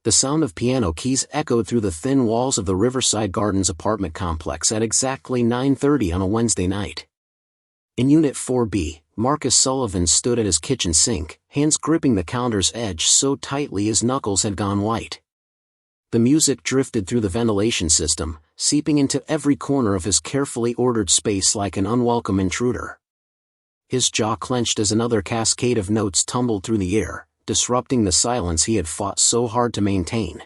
The sound of piano keys echoed through the thin walls of the Riverside Gardens apartment complex at exactly 9:30 on a Wednesday night. In Unit 4B, Marcus Sullivan stood at his kitchen sink, hands gripping the counter's edge so tightly his knuckles had gone white. The music drifted through the ventilation system, seeping into every corner of his carefully ordered space like an unwelcome intruder. His jaw clenched as another cascade of notes tumbled through the air, disrupting the silence he had fought so hard to maintain.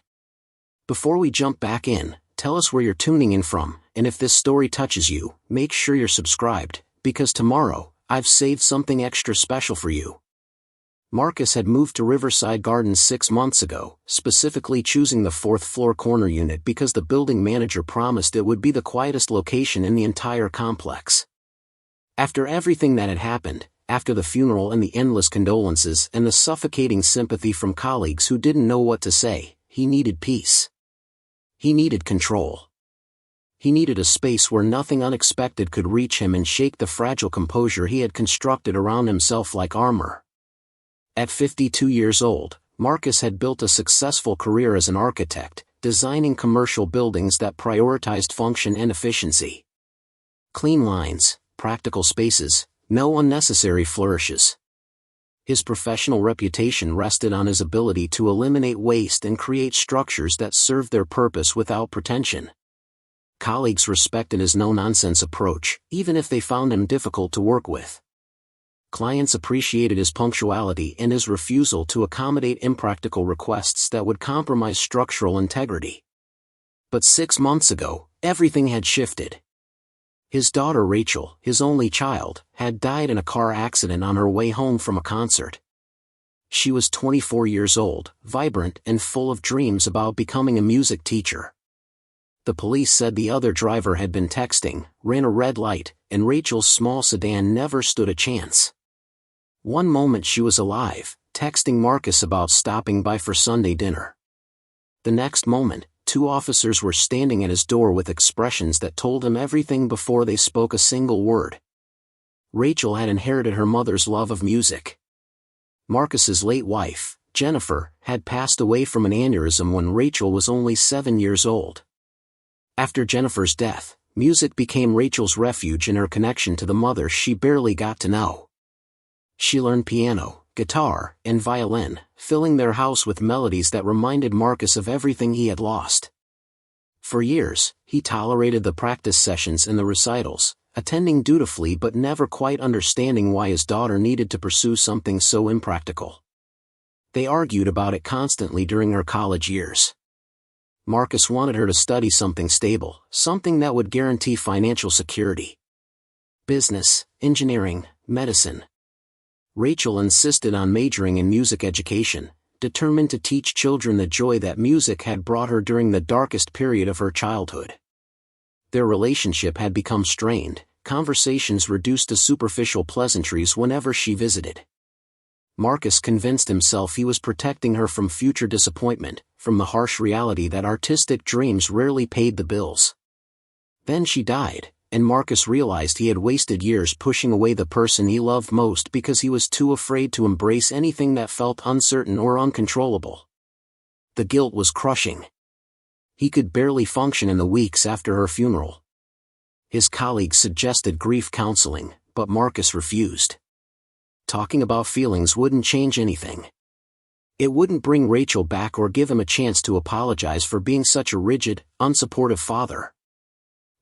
Before we jump back in, tell us where you're tuning in from, and if this story touches you, make sure you're subscribed, because tomorrow, I've saved something extra special for you. Marcus had moved to Riverside Gardens 6 months ago, specifically choosing the 4th-floor corner unit because the building manager promised it would be the quietest location in the entire complex. After everything that had happened, after the funeral and the endless condolences and the suffocating sympathy from colleagues who didn't know what to say, he needed peace. He needed control. He needed a space where nothing unexpected could reach him and shake the fragile composure he had constructed around himself like armor. At 52 years old, Marcus had built a successful career as an architect, designing commercial buildings that prioritized function and efficiency. Clean lines, practical spaces, no unnecessary flourishes. His professional reputation rested on his ability to eliminate waste and create structures that served their purpose without pretension. Colleagues respected his no-nonsense approach, even if they found him difficult to work with. Clients appreciated his punctuality and his refusal to accommodate impractical requests that would compromise structural integrity. But 6 months ago, everything had shifted. His daughter Rachel, his only child, had died in a car accident on her way home from a concert. She was 24 years old, vibrant and full of dreams about becoming a music teacher. The police said the other driver had been texting, ran a red light, and Rachel's small sedan never stood a chance. One moment she was alive, texting Marcus about stopping by for Sunday dinner. The next moment, 2 officers were standing at his door with expressions that told him everything before they spoke a single word. Rachel had inherited her mother's love of music. Marcus's late wife, Jennifer, had passed away from an aneurysm when Rachel was only 7 years old. After Jennifer's death, music became Rachel's refuge and her connection to the mother she barely got to know. She learned piano, guitar, and violin, filling their house with melodies that reminded Marcus of everything he had lost. For years, he tolerated the practice sessions and the recitals, attending dutifully but never quite understanding why his daughter needed to pursue something so impractical. They argued about it constantly during her college years. Marcus wanted her to study something stable, something that would guarantee financial security. Business, engineering, medicine. Rachel insisted on majoring in music education, determined to teach children the joy that music had brought her during the darkest period of her childhood. Their relationship had become strained, conversations reduced to superficial pleasantries whenever she visited. Marcus convinced himself he was protecting her from future disappointment, from the harsh reality that artistic dreams rarely paid the bills. Then she died, and Marcus realized he had wasted years pushing away the person he loved most because he was too afraid to embrace anything that felt uncertain or uncontrollable. The guilt was crushing. He could barely function in the weeks after her funeral. His colleagues suggested grief counseling, but Marcus refused. Talking about feelings wouldn't change anything. It wouldn't bring Rachel back or give him a chance to apologize for being such a rigid, unsupportive father.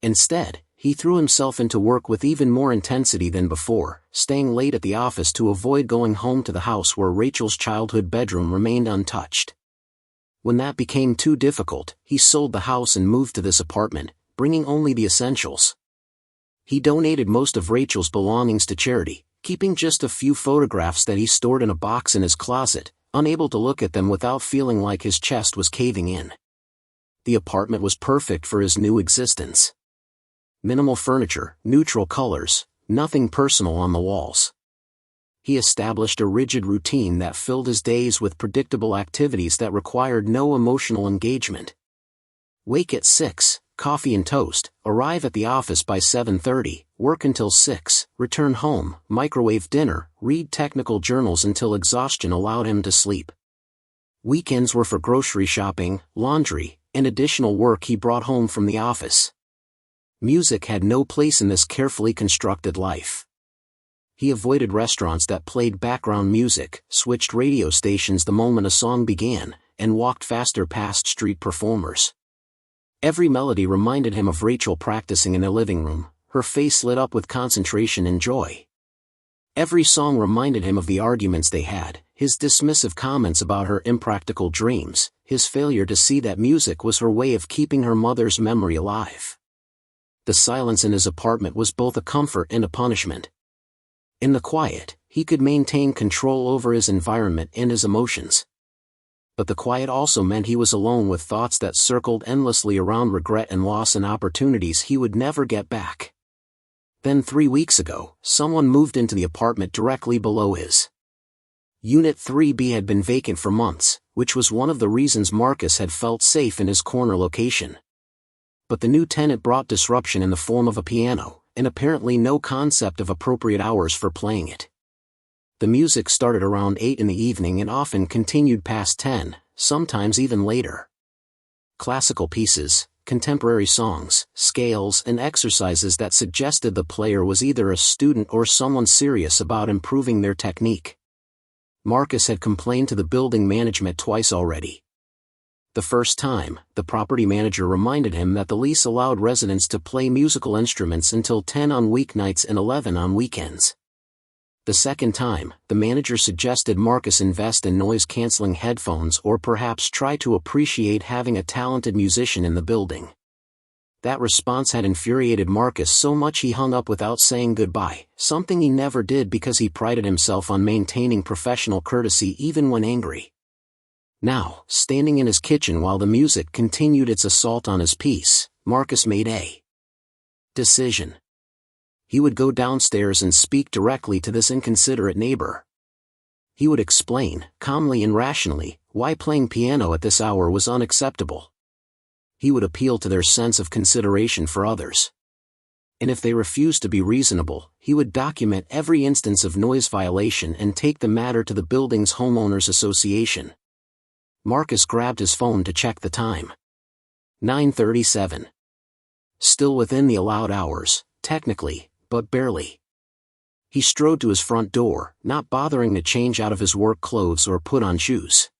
Instead, he threw himself into work with even more intensity than before, staying late at the office to avoid going home to the house where Rachel's childhood bedroom remained untouched. When that became too difficult, he sold the house and moved to this apartment, bringing only the essentials. He donated most of Rachel's belongings to charity, keeping just a few photographs that he stored in a box in his closet, unable to look at them without feeling like his chest was caving in. The apartment was perfect for his new existence. Minimal furniture, neutral colors, nothing personal on the walls. He established a rigid routine that filled his days with predictable activities that required no emotional engagement. Wake at 6, coffee and toast, arrive at the office by 7:30, work until 6, return home, microwave dinner, read technical journals until exhaustion allowed him to sleep. Weekends were for grocery shopping, laundry, and additional work he brought home from the office. Music had no place in this carefully constructed life. He avoided restaurants that played background music, switched radio stations the moment a song began, and walked faster past street performers. Every melody reminded him of Rachel practicing in their living room, her face lit up with concentration and joy. Every song reminded him of the arguments they had, his dismissive comments about her impractical dreams, his failure to see that music was her way of keeping her mother's memory alive. The silence in his apartment was both a comfort and a punishment. In the quiet, he could maintain control over his environment and his emotions. But the quiet also meant he was alone with thoughts that circled endlessly around regret and loss and opportunities he would never get back. Then 3 weeks ago, someone moved into the apartment directly below his. Unit 3B had been vacant for months, which was one of the reasons Marcus had felt safe in his corner location. But the new tenant brought disruption in the form of a piano, and apparently no concept of appropriate hours for playing it. The music started around 8 in the evening and often continued past 10, sometimes even later. Classical pieces, contemporary songs, scales and exercises that suggested the player was either a student or someone serious about improving their technique. Marcus had complained to the building management twice already. The first time, the property manager reminded him that the lease allowed residents to play musical instruments until 10 on weeknights and 11 on weekends. The second time, the manager suggested Marcus invest in noise-canceling headphones or perhaps try to appreciate having a talented musician in the building. That response had infuriated Marcus so much he hung up without saying goodbye, something he never did because he prided himself on maintaining professional courtesy even when angry. Now, standing in his kitchen while the music continued its assault on his peace, Marcus made a decision. He would go downstairs and speak directly to this inconsiderate neighbor. He would explain, calmly and rationally, why playing piano at this hour was unacceptable. He would appeal to their sense of consideration for others. And if they refused to be reasonable, he would document every instance of noise violation and take the matter to the building's homeowners association. Marcus grabbed his phone to check the time. 9:37. Still within the allowed hours, technically, but barely. He strode to his front door, not bothering to change out of his work clothes or put on shoes.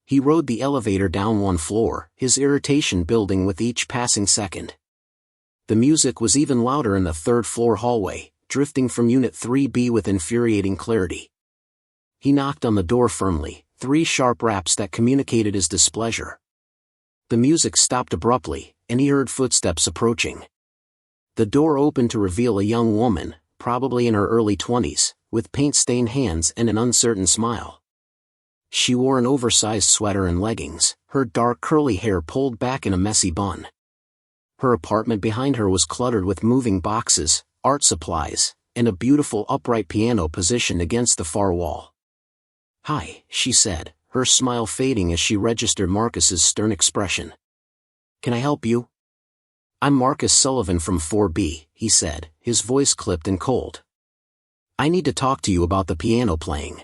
He rode the elevator down one floor, his irritation building with each passing second. The music was even louder in the third-floor hallway, drifting from Unit 3B with infuriating clarity. He knocked on the door firmly, 3 sharp raps that communicated his displeasure. The music stopped abruptly, and he heard footsteps approaching. The door opened to reveal a young woman, probably in her early 20s, with paint-stained hands and an uncertain smile. She wore an oversized sweater and leggings, her dark curly hair pulled back in a messy bun. Her apartment behind her was cluttered with moving boxes, art supplies, and a beautiful upright piano positioned against the far wall. "Hi," she said, her smile fading as she registered Marcus's stern expression. "Can I help you?" "I'm Marcus Sullivan from 4B, he said, his voice clipped and cold. "I need to talk to you about the piano playing."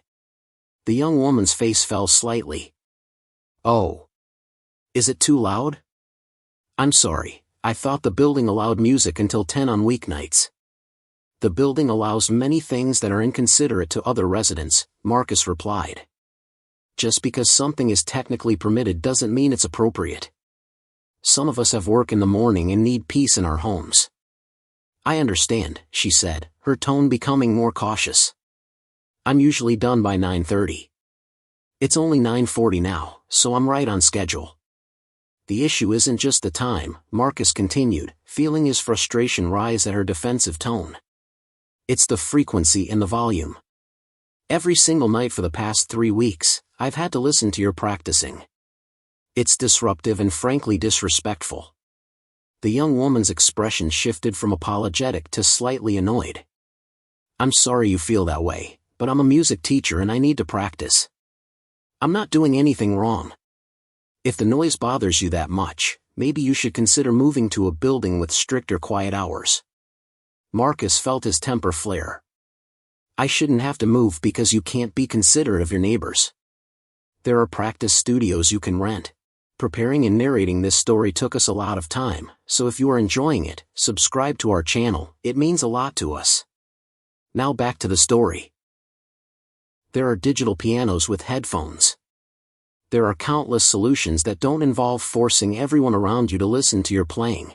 The young woman's face fell slightly. "Oh. Is it too loud?" "I'm sorry, I thought the building allowed music until 10 on weeknights." "The building allows many things that are inconsiderate to other residents," Marcus replied. "Just because something is technically permitted doesn't mean it's appropriate. Some of us have work in the morning and need peace in our homes." "I understand," she said, her tone becoming more cautious. "I'm usually done by 9:30. It's only 9:40 now, so I'm right on schedule." "The issue isn't just the time," Marcus continued, feeling his frustration rise at her defensive tone. "It's the frequency and the volume. Every single night for the past 3 weeks, I've had to listen to your practicing. It's disruptive and frankly disrespectful." The young woman's expression shifted from apologetic to slightly annoyed. "I'm sorry you feel that way, but I'm a music teacher and I need to practice. I'm not doing anything wrong. If the noise bothers you that much, maybe you should consider moving to a building with stricter quiet hours." Marcus felt his temper flare. "I shouldn't have to move because you can't be considerate of your neighbors." There are practice studios you can rent. Preparing and narrating this story took us a lot of time, so if you are enjoying it, subscribe to our channel, it means a lot to us. Now back to the story. There are digital pianos with headphones. There are countless solutions that don't involve forcing everyone around you to listen to your playing.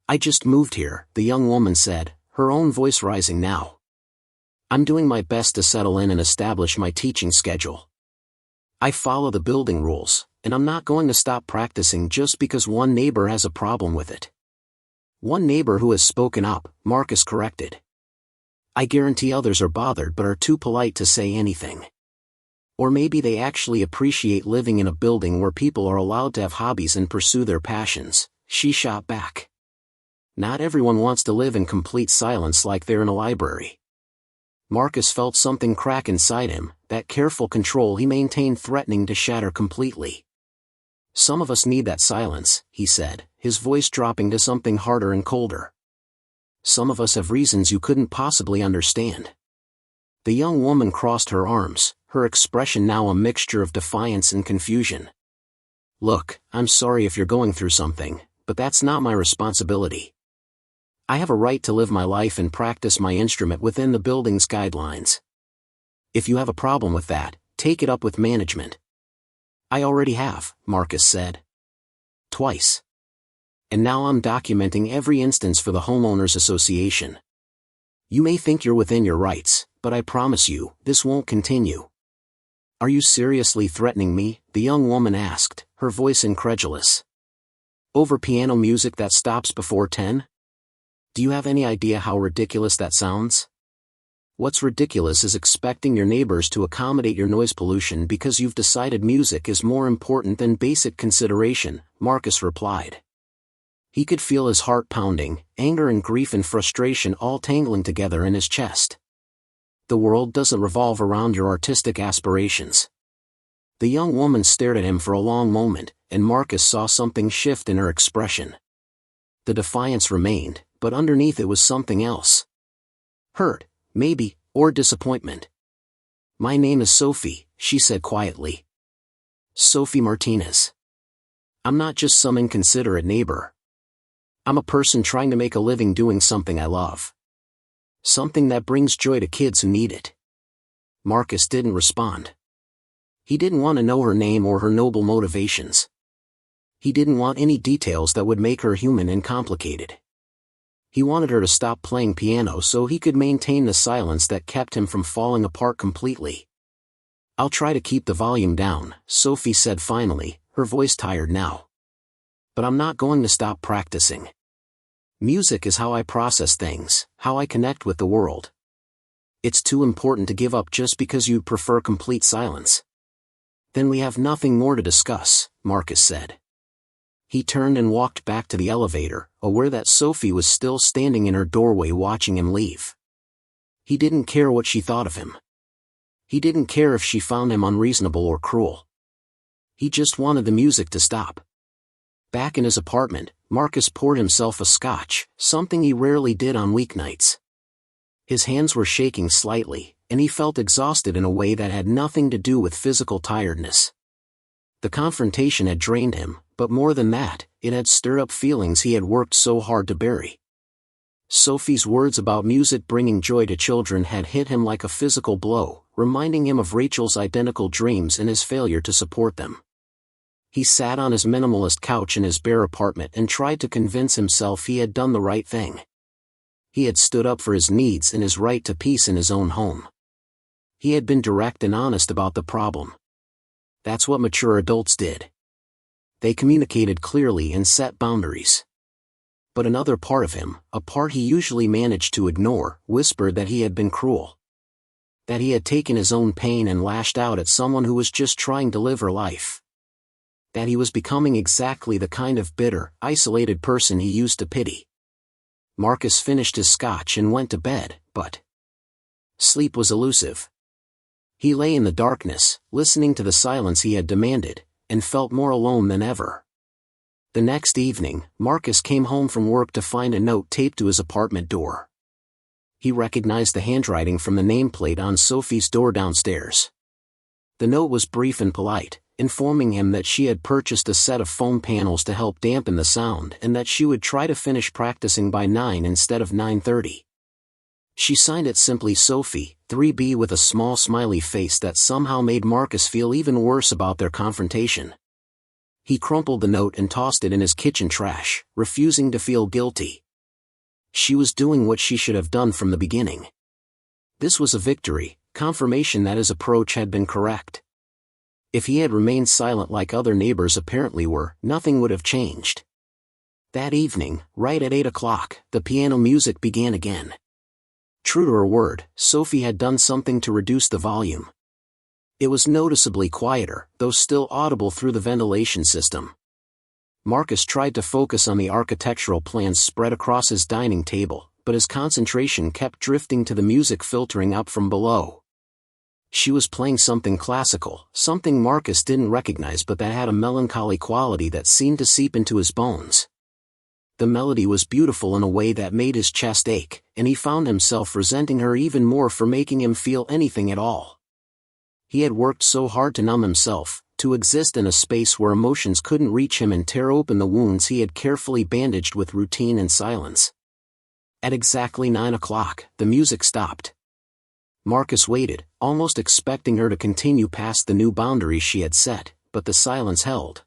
I just moved here, the young woman said, her own voice rising now. I'm doing my best to settle in and establish my teaching schedule. I follow the building rules, and I'm not going to stop practicing just because one neighbor has a problem with it. One neighbor who has spoken up, Marcus corrected. I guarantee others are bothered but are too polite to say anything. Or maybe they actually appreciate living in a building where people are allowed to have hobbies and pursue their passions, she shot back. Not everyone wants to live in complete silence like they're in a library. Marcus felt something crack inside him, that careful control he maintained threatening to shatter completely. Some of us need that silence, he said, his voice dropping to something harder and colder. Some of us have reasons you couldn't possibly understand. The young woman crossed her arms, her expression now a mixture of defiance and confusion. Look, I'm sorry if you're going through something, but that's not my responsibility. I have a right to live my life and practice my instrument within the building's guidelines. If you have a problem with that, take it up with management. I already have, Marcus said. Twice. And now I'm documenting every instance for the homeowners association. You may think you're within your rights, but I promise you, this won't continue. Are you seriously threatening me? The young woman asked, her voice incredulous. Over piano music that stops before 10? Do you have any idea how ridiculous that sounds? What's ridiculous is expecting your neighbors to accommodate your noise pollution because you've decided music is more important than basic consideration, Marcus replied. He could feel his heart pounding, anger and grief and frustration all tangling together in his chest. The world doesn't revolve around your artistic aspirations. The young woman stared at him for a long moment, and Marcus saw something shift in her expression. The defiance remained, but underneath it was something else. Hurt, maybe, or disappointment. My name is Sophie, she said quietly. Sophie Martinez. I'm not just some inconsiderate neighbor. I'm a person trying to make a living doing something I love. Something that brings joy to kids who need it. Marcus didn't respond. He didn't want to know her name or her noble motivations. He didn't want any details that would make her human and complicated. He wanted her to stop playing piano so he could maintain the silence that kept him from falling apart completely. I'll try to keep the volume down, Sophie said finally, her voice tired now. But I'm not going to stop practicing. Music is how I process things, how I connect with the world. It's too important to give up just because you prefer complete silence. Then we have nothing more to discuss, Marcus said. He turned and walked back to the elevator, aware that Sophie was still standing in her doorway watching him leave. He didn't care what she thought of him. He didn't care if she found him unreasonable or cruel. He just wanted the music to stop. Back in his apartment, Marcus poured himself a scotch, something he rarely did on weeknights. His hands were shaking slightly, and he felt exhausted in a way that had nothing to do with physical tiredness. The confrontation had drained him, but more than that, it had stirred up feelings he had worked so hard to bury. Sophie's words about music bringing joy to children had hit him like a physical blow, reminding him of Rachel's identical dreams and his failure to support them. He sat on his minimalist couch in his bare apartment and tried to convince himself he had done the right thing. He had stood up for his needs and his right to peace in his own home. He had been direct and honest about the problem. That's what mature adults did. They communicated clearly and set boundaries. But another part of him, a part he usually managed to ignore, whispered that he had been cruel. That he had taken his own pain and lashed out at someone who was just trying to live her life. That he was becoming exactly the kind of bitter, isolated person he used to pity. Marcus finished his scotch and went to bed, but sleep was elusive. He lay in the darkness, listening to the silence he had demanded, and felt more alone than ever. The next evening, Marcus came home from work to find a note taped to his apartment door. He recognized the handwriting from the nameplate on Sophie's door downstairs. The note was brief and polite, informing him that she had purchased a set of foam panels to help dampen the sound and that she would try to finish practicing by 9 instead of 9:30. She signed it simply Sophie, 3B, with a small smiley face that somehow made Marcus feel even worse about their confrontation. He crumpled the note and tossed it in his kitchen trash, refusing to feel guilty. She was doing what she should have done from the beginning. This was a victory, confirmation that his approach had been correct. If he had remained silent like other neighbors apparently were, nothing would have changed. That evening, right at 8 o'clock, the piano music began again. True to her word, Sophie had done something to reduce the volume. It was noticeably quieter, though still audible through the ventilation system. Marcus tried to focus on the architectural plans spread across his dining table, but his concentration kept drifting to the music filtering up from below. She was playing something classical, something Marcus didn't recognize but that had a melancholy quality that seemed to seep into his bones. The melody was beautiful in a way that made his chest ache, and he found himself resenting her even more for making him feel anything at all. He had worked so hard to numb himself, to exist in a space where emotions couldn't reach him and tear open the wounds he had carefully bandaged with routine and silence. At exactly 9 o'clock, the music stopped. Marcus waited, almost expecting her to continue past the new boundaries she had set, but the silence held.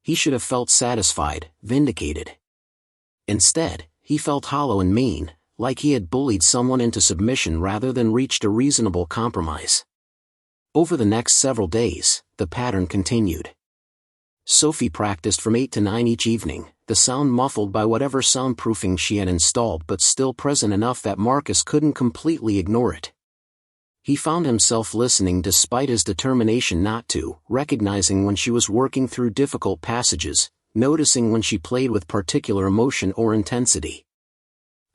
He should have felt satisfied, vindicated. Instead, he felt hollow and mean, like he had bullied someone into submission rather than reached a reasonable compromise. Over the next several days, the pattern continued. Sophie practiced from 8 to 9 each evening, the sound muffled by whatever soundproofing she had installed but still present enough that Marcus couldn't completely ignore it. He found himself listening despite his determination not to, recognizing when she was working through difficult passages, noticing when she played with particular emotion or intensity.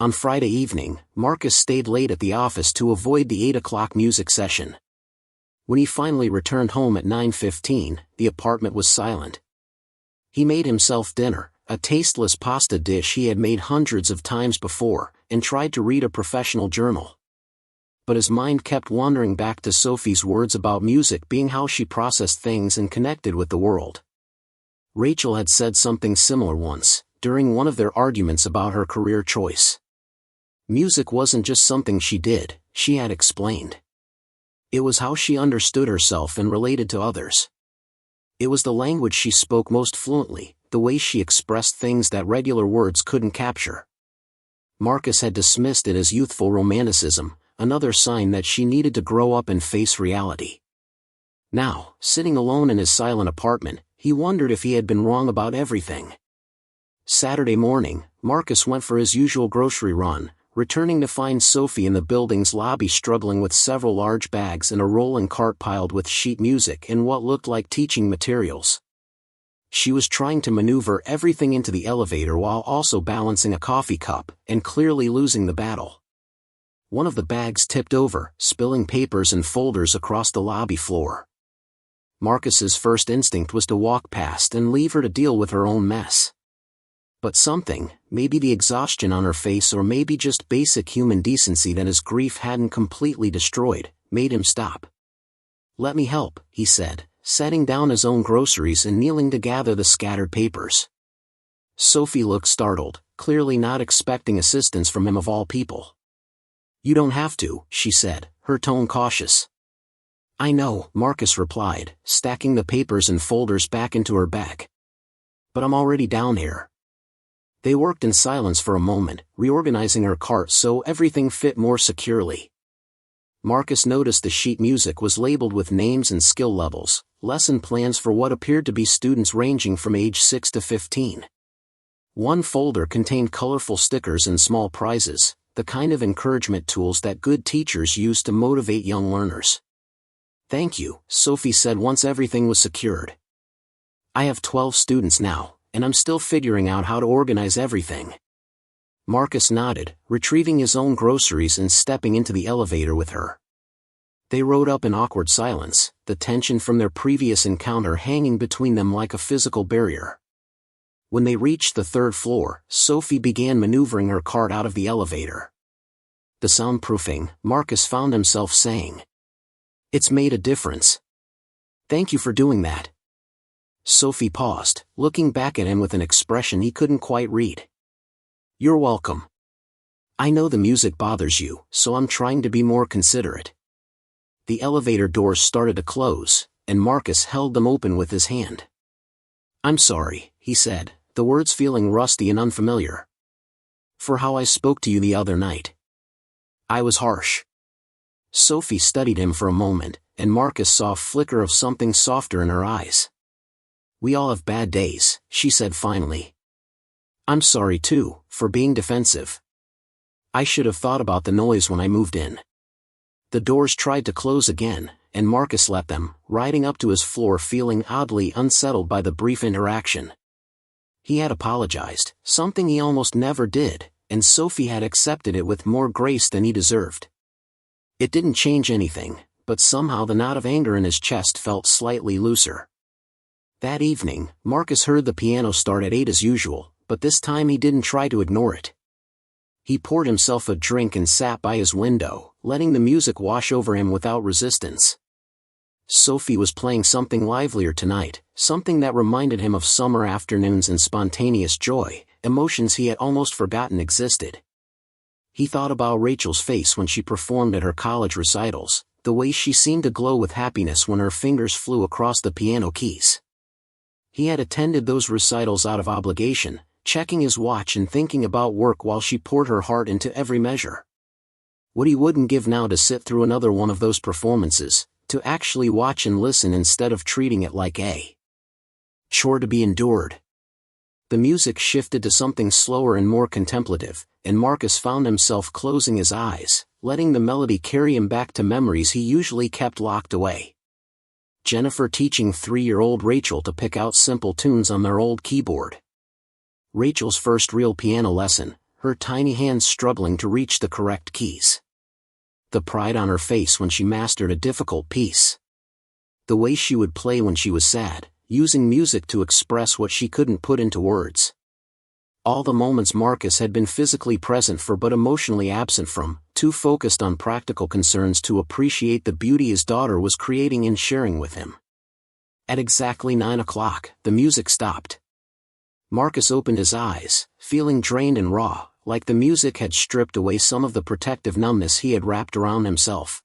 On Friday evening, Marcus stayed late at the office to avoid the 8 o'clock music session. When he finally returned home at 9:15, the apartment was silent. He made himself dinner, a tasteless pasta dish he had made hundreds of times before, and tried to read a professional journal. But his mind kept wandering back to Sophie's words about music being how she processed things and connected with the world. Rachel had said something similar once, during one of their arguments about her career choice. Music wasn't just something she did, she had explained. It was how she understood herself and related to others. It was the language she spoke most fluently, the way she expressed things that regular words couldn't capture. Marcus had dismissed it as youthful romanticism, another sign that she needed to grow up and face reality. Now, sitting alone in his silent apartment, he wondered if he had been wrong about everything. Saturday morning, Marcus went for his usual grocery run, returning to find Sophie in the building's lobby struggling with several large bags and a rolling cart piled with sheet music and what looked like teaching materials. She was trying to maneuver everything into the elevator while also balancing a coffee cup, and clearly losing the battle. One of the bags tipped over, spilling papers and folders across the lobby floor. Marcus's first instinct was to walk past and leave her to deal with her own mess. But something, maybe the exhaustion on her face or maybe just basic human decency that his grief hadn't completely destroyed, made him stop. "Let me help," he said, setting down his own groceries and kneeling to gather the scattered papers. Sophie looked startled, clearly not expecting assistance from him of all people. "You don't have to," she said, her tone cautious. "I know," Marcus replied, stacking the papers and folders back into her bag. "But I'm already down here." They worked in silence for a moment, reorganizing her cart so everything fit more securely. Marcus noticed the sheet music was labeled with names and skill levels, lesson plans for what appeared to be students ranging from age 6 to 15. One folder contained colorful stickers and small prizes, the kind of encouragement tools that good teachers use to motivate young learners. "Thank you," Sophie said once everything was secured. "I have 12 students now, and I'm still figuring out how to organize everything." Marcus nodded, retrieving his own groceries and stepping into the elevator with her. They rode up in awkward silence, the tension from their previous encounter hanging between them like a physical barrier. When they reached the 3rd floor, Sophie began maneuvering her cart out of the elevator. "The soundproofing," Marcus found himself saying. "It's made a difference." Thank you for doing that. Sophie paused, looking back at him with an expression he couldn't quite read. You're welcome. I know the music bothers you, so I'm trying to be more considerate. The elevator doors started to close, and Marcus held them open with his hand. I'm sorry, he said, the words feeling rusty and unfamiliar. For how I spoke to you the other night. I was harsh. Sophie studied him for a moment, and Marcus saw a flicker of something softer in her eyes. We all have bad days, she said finally. I'm sorry too, for being defensive. I should have thought about the noise when I moved in. The doors tried to close again, and Marcus let them, riding up to his floor feeling oddly unsettled by the brief interaction. He had apologized, something he almost never did, and Sophie had accepted it with more grace than he deserved. It didn't change anything, but somehow the knot of anger in his chest felt slightly looser. That evening, Marcus heard the piano start at 8 as usual, but this time he didn't try to ignore it. He poured himself a drink and sat by his window, letting the music wash over him without resistance. Sophie was playing something livelier tonight, something that reminded him of summer afternoons and spontaneous joy, emotions he had almost forgotten existed. He thought about Rachel's face when she performed at her college recitals, the way she seemed to glow with happiness when her fingers flew across the piano keys. He had attended those recitals out of obligation, checking his watch and thinking about work while she poured her heart into every measure. What he wouldn't give now to sit through another one of those performances, to actually watch and listen instead of treating it like a chore to be endured. The music shifted to something slower and more contemplative, and Marcus found himself closing his eyes, letting the melody carry him back to memories he usually kept locked away. Jennifer teaching 3-year-old Rachel to pick out simple tunes on their old keyboard. Rachel's first real piano lesson, her tiny hands struggling to reach the correct keys. The pride on her face when she mastered a difficult piece. The way she would play when she was sad, using music to express what she couldn't put into words. All the moments Marcus had been physically present for but emotionally absent from, too focused on practical concerns to appreciate the beauty his daughter was creating and sharing with him. At exactly 9 o'clock, the music stopped. Marcus opened his eyes, feeling drained and raw, like the music had stripped away some of the protective numbness he had wrapped around himself.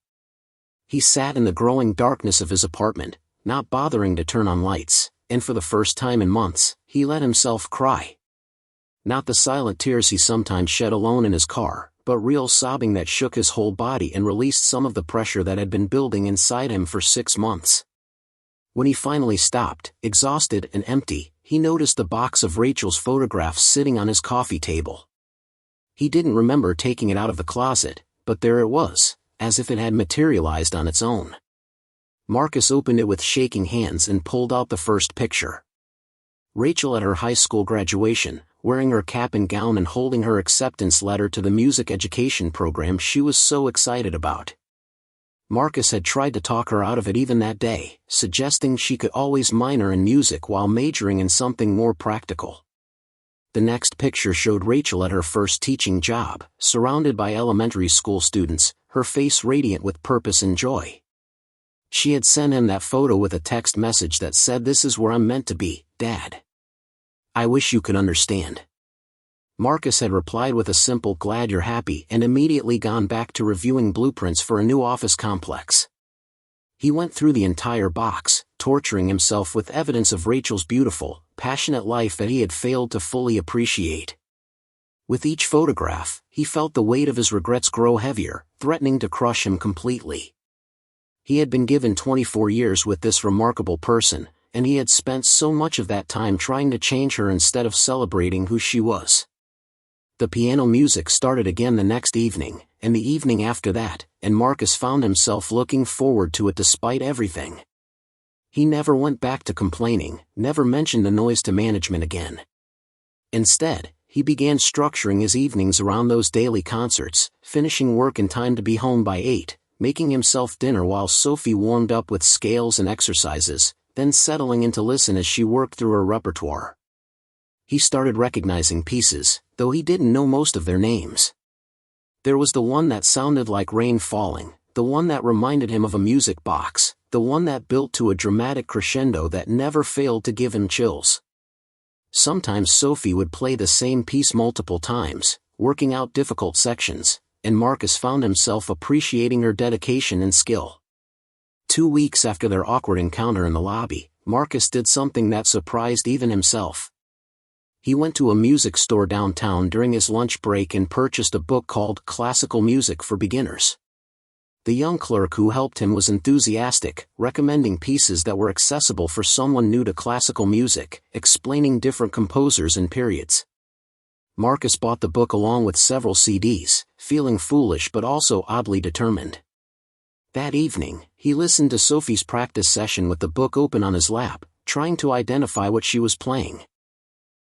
He sat in the growing darkness of his apartment, not bothering to turn on lights, and for the first time in months, he let himself cry. Not the silent tears he sometimes shed alone in his car, but real sobbing that shook his whole body and released some of the pressure that had been building inside him for 6 months. When he finally stopped, exhausted and empty, he noticed the box of Rachel's photographs sitting on his coffee table. He didn't remember taking it out of the closet, but there it was, as if it had materialized on its own. Marcus opened it with shaking hands and pulled out the first picture. Rachel at her high school graduation, wearing her cap and gown and holding her acceptance letter to the music education program she was so excited about. Marcus had tried to talk her out of it even that day, suggesting she could always minor in music while majoring in something more practical. The next picture showed Rachel at her first teaching job, surrounded by elementary school students, her face radiant with purpose and joy. She had sent him that photo with a text message that said, "This is where I'm meant to be, Dad. I wish you could understand." Marcus had replied with a simple "glad you're happy," and immediately gone back to reviewing blueprints for a new office complex. He went through the entire box, torturing himself with evidence of Rachel's beautiful, passionate life that he had failed to fully appreciate. With each photograph, he felt the weight of his regrets grow heavier, threatening to crush him completely. He had been given 24 years with this remarkable person, and he had spent so much of that time trying to change her instead of celebrating who she was. The piano music started again the next evening, and the evening after that, and Marcus found himself looking forward to it despite everything. He never went back to complaining, never mentioned the noise to management again. Instead, he began structuring his evenings around those daily concerts, finishing work in time to be home by 8, making himself dinner while Sophie warmed up with scales and exercises, then settling in to listen as she worked through her repertoire. He started recognizing pieces, though he didn't know most of their names. There was the one that sounded like rain falling, the one that reminded him of a music box, the one that built to a dramatic crescendo that never failed to give him chills. Sometimes Sophie would play the same piece multiple times, working out difficult sections, and Marcus found himself appreciating her dedication and skill. 2 weeks after their awkward encounter in the lobby, Marcus did something that surprised even himself. He went to a music store downtown during his lunch break and purchased a book called Classical Music for Beginners. The young clerk who helped him was enthusiastic, recommending pieces that were accessible for someone new to classical music, explaining different composers and periods. Marcus bought the book along with several CDs, feeling foolish but also oddly determined. That evening, he listened to Sophie's practice session with the book open on his lap, trying to identify what she was playing.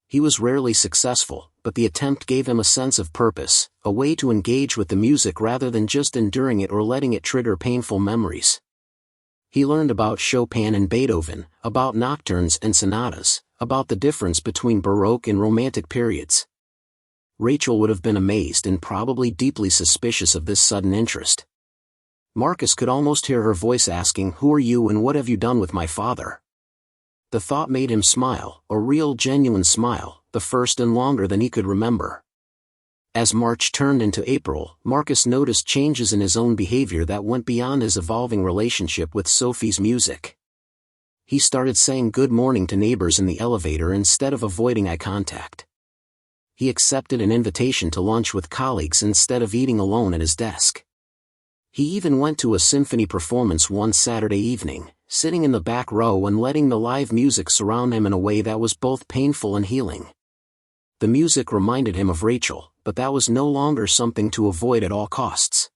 He was rarely successful, but the attempt gave him a sense of purpose, a way to engage with the music rather than just enduring it or letting it trigger painful memories. He learned about Chopin and Beethoven, about nocturnes and sonatas, about the difference between Baroque and Romantic periods. Rachel would have been amazed and probably deeply suspicious of this sudden interest. Marcus could almost hear her voice asking, "Who are you and what have you done with my father?" The thought made him smile, a real genuine smile, the first and longer than he could remember. As March turned into April, Marcus noticed changes in his own behavior that went beyond his evolving relationship with Sophie's music. He started saying good morning to neighbors in the elevator instead of avoiding eye contact. He accepted an invitation to lunch with colleagues instead of eating alone at his desk. He even went to a symphony performance one Saturday evening, sitting in the back row and letting the live music surround him in a way that was both painful and healing. The music reminded him of Rachel, but that was no longer something to avoid at all costs.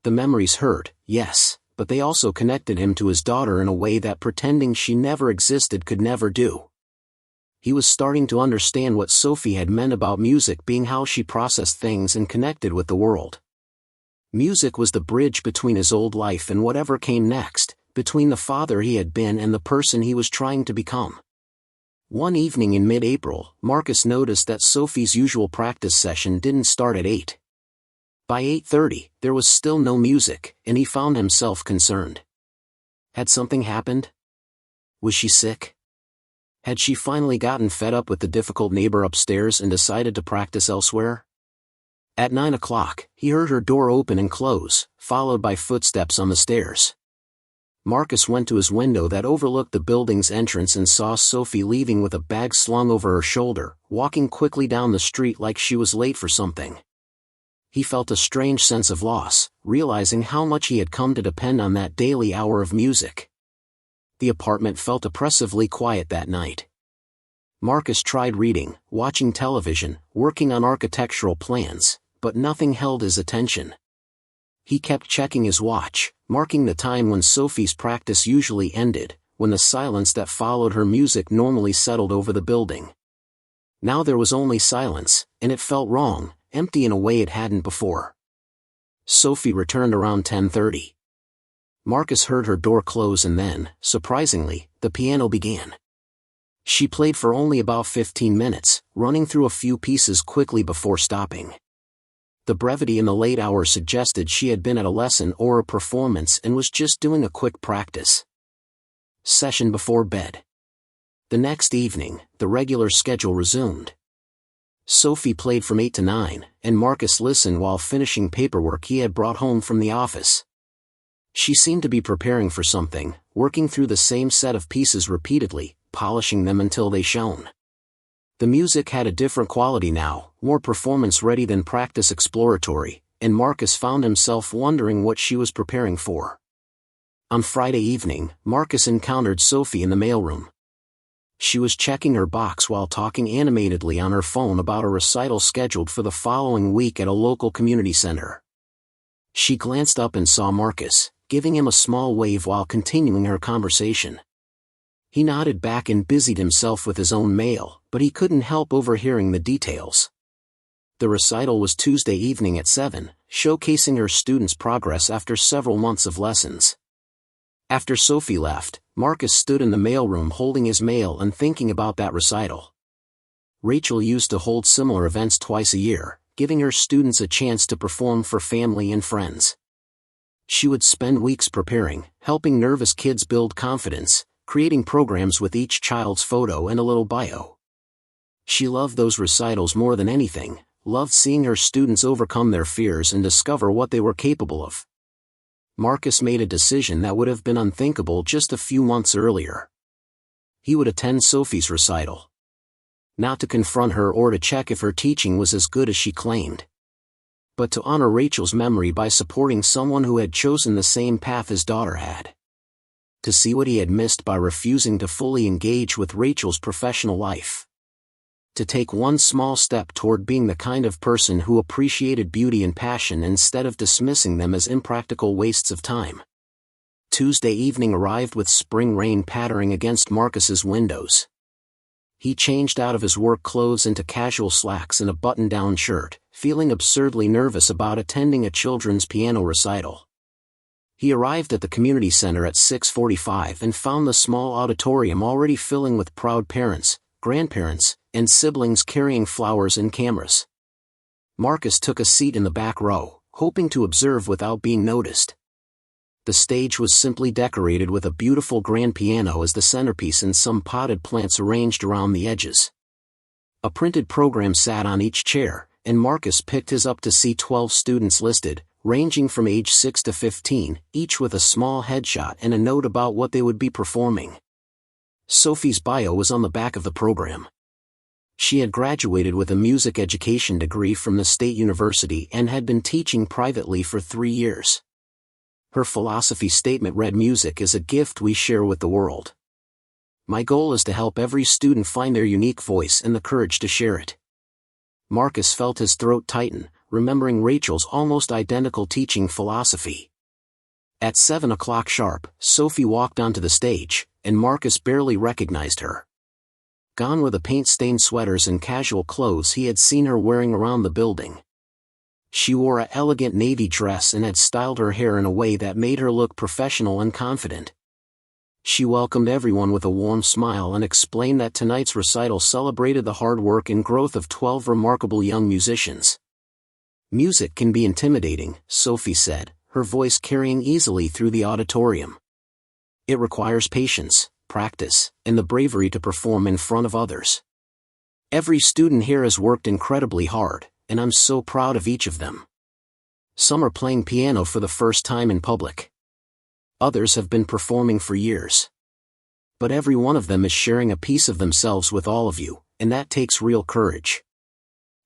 The memories hurt, yes, but they also connected him to his daughter in a way that pretending she never existed could never do. He was starting to understand what Sophie had meant about music being how she processed things and connected with the world. Music was the bridge between his old life and whatever came next, between the father he had been and the person he was trying to become. One evening in mid-April, Marcus noticed that Sophie's usual practice session didn't start at 8. By 8:30, there was still no music, and he found himself concerned. Had something happened? Was she sick? Had she finally gotten fed up with the difficult neighbor upstairs and decided to practice elsewhere? At 9 o'clock, he heard her door open and close, followed by footsteps on the stairs. Marcus went to his window that overlooked the building's entrance and saw Sophie leaving with a bag slung over her shoulder, walking quickly down the street like she was late for something. He felt a strange sense of loss, realizing how much he had come to depend on that daily hour of music. The apartment felt oppressively quiet that night. Marcus tried reading, watching television, working on architectural plans, but nothing held his attention. He kept checking his watch, marking the time when Sophie's practice usually ended, when the silence that followed her music normally settled over the building. Now there was only silence, and it felt wrong, empty in a way it hadn't before. Sophie returned around 10:30. Marcus heard her door close and then, surprisingly, the piano began. She played for only about 15 minutes, running through a few pieces quickly before stopping. The brevity in the late hours suggested she had been at a lesson or a performance and was just doing a quick practice session before bed. The next evening, the regular schedule resumed. Sophie played from 8 to 9, and Marcus listened while finishing paperwork he had brought home from the office. She seemed to be preparing for something, working through the same set of pieces repeatedly, polishing them until they shone. The music had a different quality now, more performance-ready than practice-exploratory, and Marcus found himself wondering what she was preparing for. On Friday evening, Marcus encountered Sophie in the mailroom. She was checking her box while talking animatedly on her phone about a recital scheduled for the following week at a local community center. She glanced up and saw Marcus, giving him a small wave while continuing her conversation. He nodded back and busied himself with his own mail, but he couldn't help overhearing the details. The recital was Tuesday evening at 7, showcasing her students' progress after several months of lessons. After Sophie left, Marcus stood in the mailroom holding his mail and thinking about that recital. Rachel used to hold similar events twice a year, giving her students a chance to perform for family and friends. She would spend weeks preparing, helping nervous kids build confidence, creating programs with each child's photo and a little bio. She loved those recitals more than anything, loved seeing her students overcome their fears and discover what they were capable of. Marcus made a decision that would have been unthinkable just a few months earlier. He would attend Sophie's recital. Not to confront her or to check if her teaching was as good as she claimed, but to honor Rachel's memory by supporting someone who had chosen the same path his daughter had. To see what he had missed by refusing to fully engage with Rachel's professional life. To take one small step toward being the kind of person who appreciated beauty and passion instead of dismissing them as impractical wastes of time. Tuesday evening arrived with spring rain pattering against Marcus's windows. He changed out of his work clothes into casual slacks and a button-down shirt, feeling absurdly nervous about attending a children's piano recital. He arrived at the community center at 6:45 and found the small auditorium already filling with proud parents, grandparents, and siblings carrying flowers and cameras. Marcus took a seat in the back row, hoping to observe without being noticed. The stage was simply decorated with a beautiful grand piano as the centerpiece and some potted plants arranged around the edges. A printed program sat on each chair, and Marcus picked his up to see 12 students listed, ranging from age 6 to 15, each with a small headshot and a note about what they would be performing. Sophie's bio was on the back of the program. She had graduated with a music education degree from the State University and had been teaching privately for 3 years. Her philosophy statement read, "Music is a gift we share with the world. My goal is to help every student find their unique voice and the courage to share it." Marcus felt his throat tighten, remembering Rachel's almost identical teaching philosophy. At 7 o'clock sharp, Sophie walked onto the stage, and Marcus barely recognized her. Gone were the paint-stained sweaters and casual clothes he had seen her wearing around the building. She wore an elegant navy dress and had styled her hair in a way that made her look professional and confident. She welcomed everyone with a warm smile and explained that tonight's recital celebrated the hard work and growth of 12 remarkable young musicians. "Music can be intimidating," Sophie said, her voice carrying easily through the auditorium. "It requires patience, practice, and the bravery to perform in front of others. Every student here has worked incredibly hard, and I'm so proud of each of them. Some are playing piano for the first time in public. Others have been performing for years. But every one of them is sharing a piece of themselves with all of you, and that takes real courage."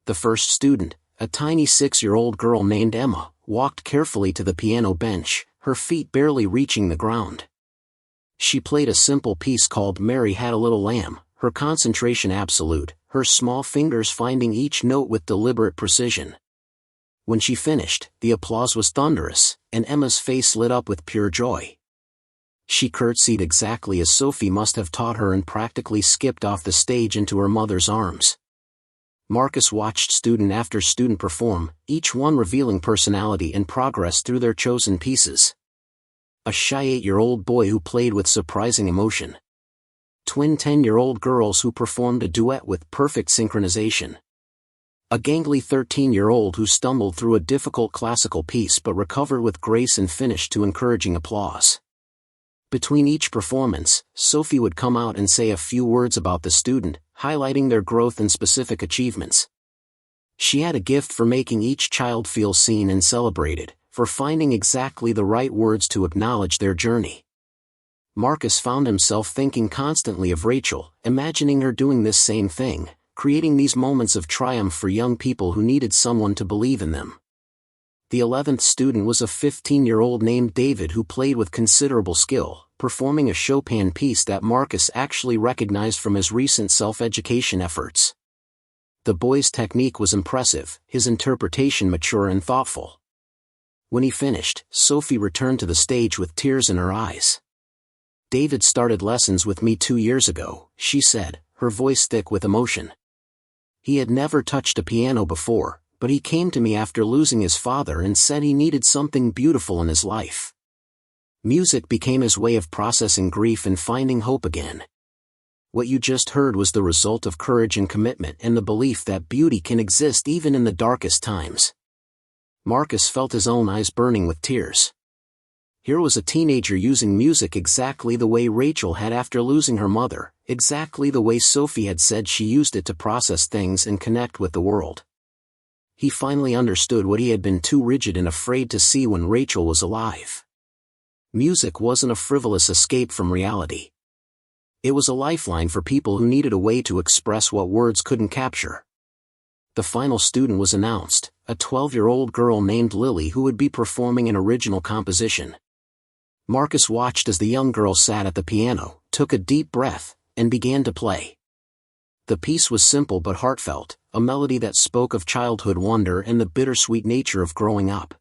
The first student, a tiny 6-year-old girl named Emma, walked carefully to the piano bench, her feet barely reaching the ground. She played a simple piece called "Mary Had a Little Lamb," her concentration absolute, her small fingers finding each note with deliberate precision. When she finished, the applause was thunderous, and Emma's face lit up with pure joy. She curtsied exactly as Sophie must have taught her and practically skipped off the stage into her mother's arms. Marcus watched student after student perform, each one revealing personality and progress through their chosen pieces. A shy 8-year-old boy who played with surprising emotion. Twin 10-year-old girls who performed a duet with perfect synchronization. A gangly 13-year-old who stumbled through a difficult classical piece but recovered with grace and finished to encouraging applause. Between each performance, Sophie would come out and say a few words about the student, highlighting their growth and specific achievements. She had a gift for making each child feel seen and celebrated, for finding exactly the right words to acknowledge their journey. Marcus found himself thinking constantly of Rachel, imagining her doing this same thing, creating these moments of triumph for young people who needed someone to believe in them. The 11th student was a 15-year-old named David who played with considerable skill, performing a Chopin piece that Marcus actually recognized from his recent self-education efforts. The boy's technique was impressive, his interpretation mature and thoughtful. When he finished, Sophie returned to the stage with tears in her eyes. "David started lessons with me 2 years ago," she said, her voice thick with emotion. "He had never touched a piano before, but he came to me after losing his father and said he needed something beautiful in his life. Music became his way of processing grief and finding hope again." What you just heard was the result of courage and commitment and the belief that beauty can exist even in the darkest times. Marcus felt his own eyes burning with tears. Here was a teenager using music exactly the way Rachel had after losing her mother, exactly the way Sophie had said she used it to process things and connect with the world. He finally understood what he had been too rigid and afraid to see when Rachel was alive. Music wasn't a frivolous escape from reality. It was a lifeline for people who needed a way to express what words couldn't capture. The final student was announced, a 12-year-old girl named Lily who would be performing an original composition. Marcus watched as the young girl sat at the piano, took a deep breath, and began to play. The piece was simple but heartfelt, a melody that spoke of childhood wonder and the bittersweet nature of growing up.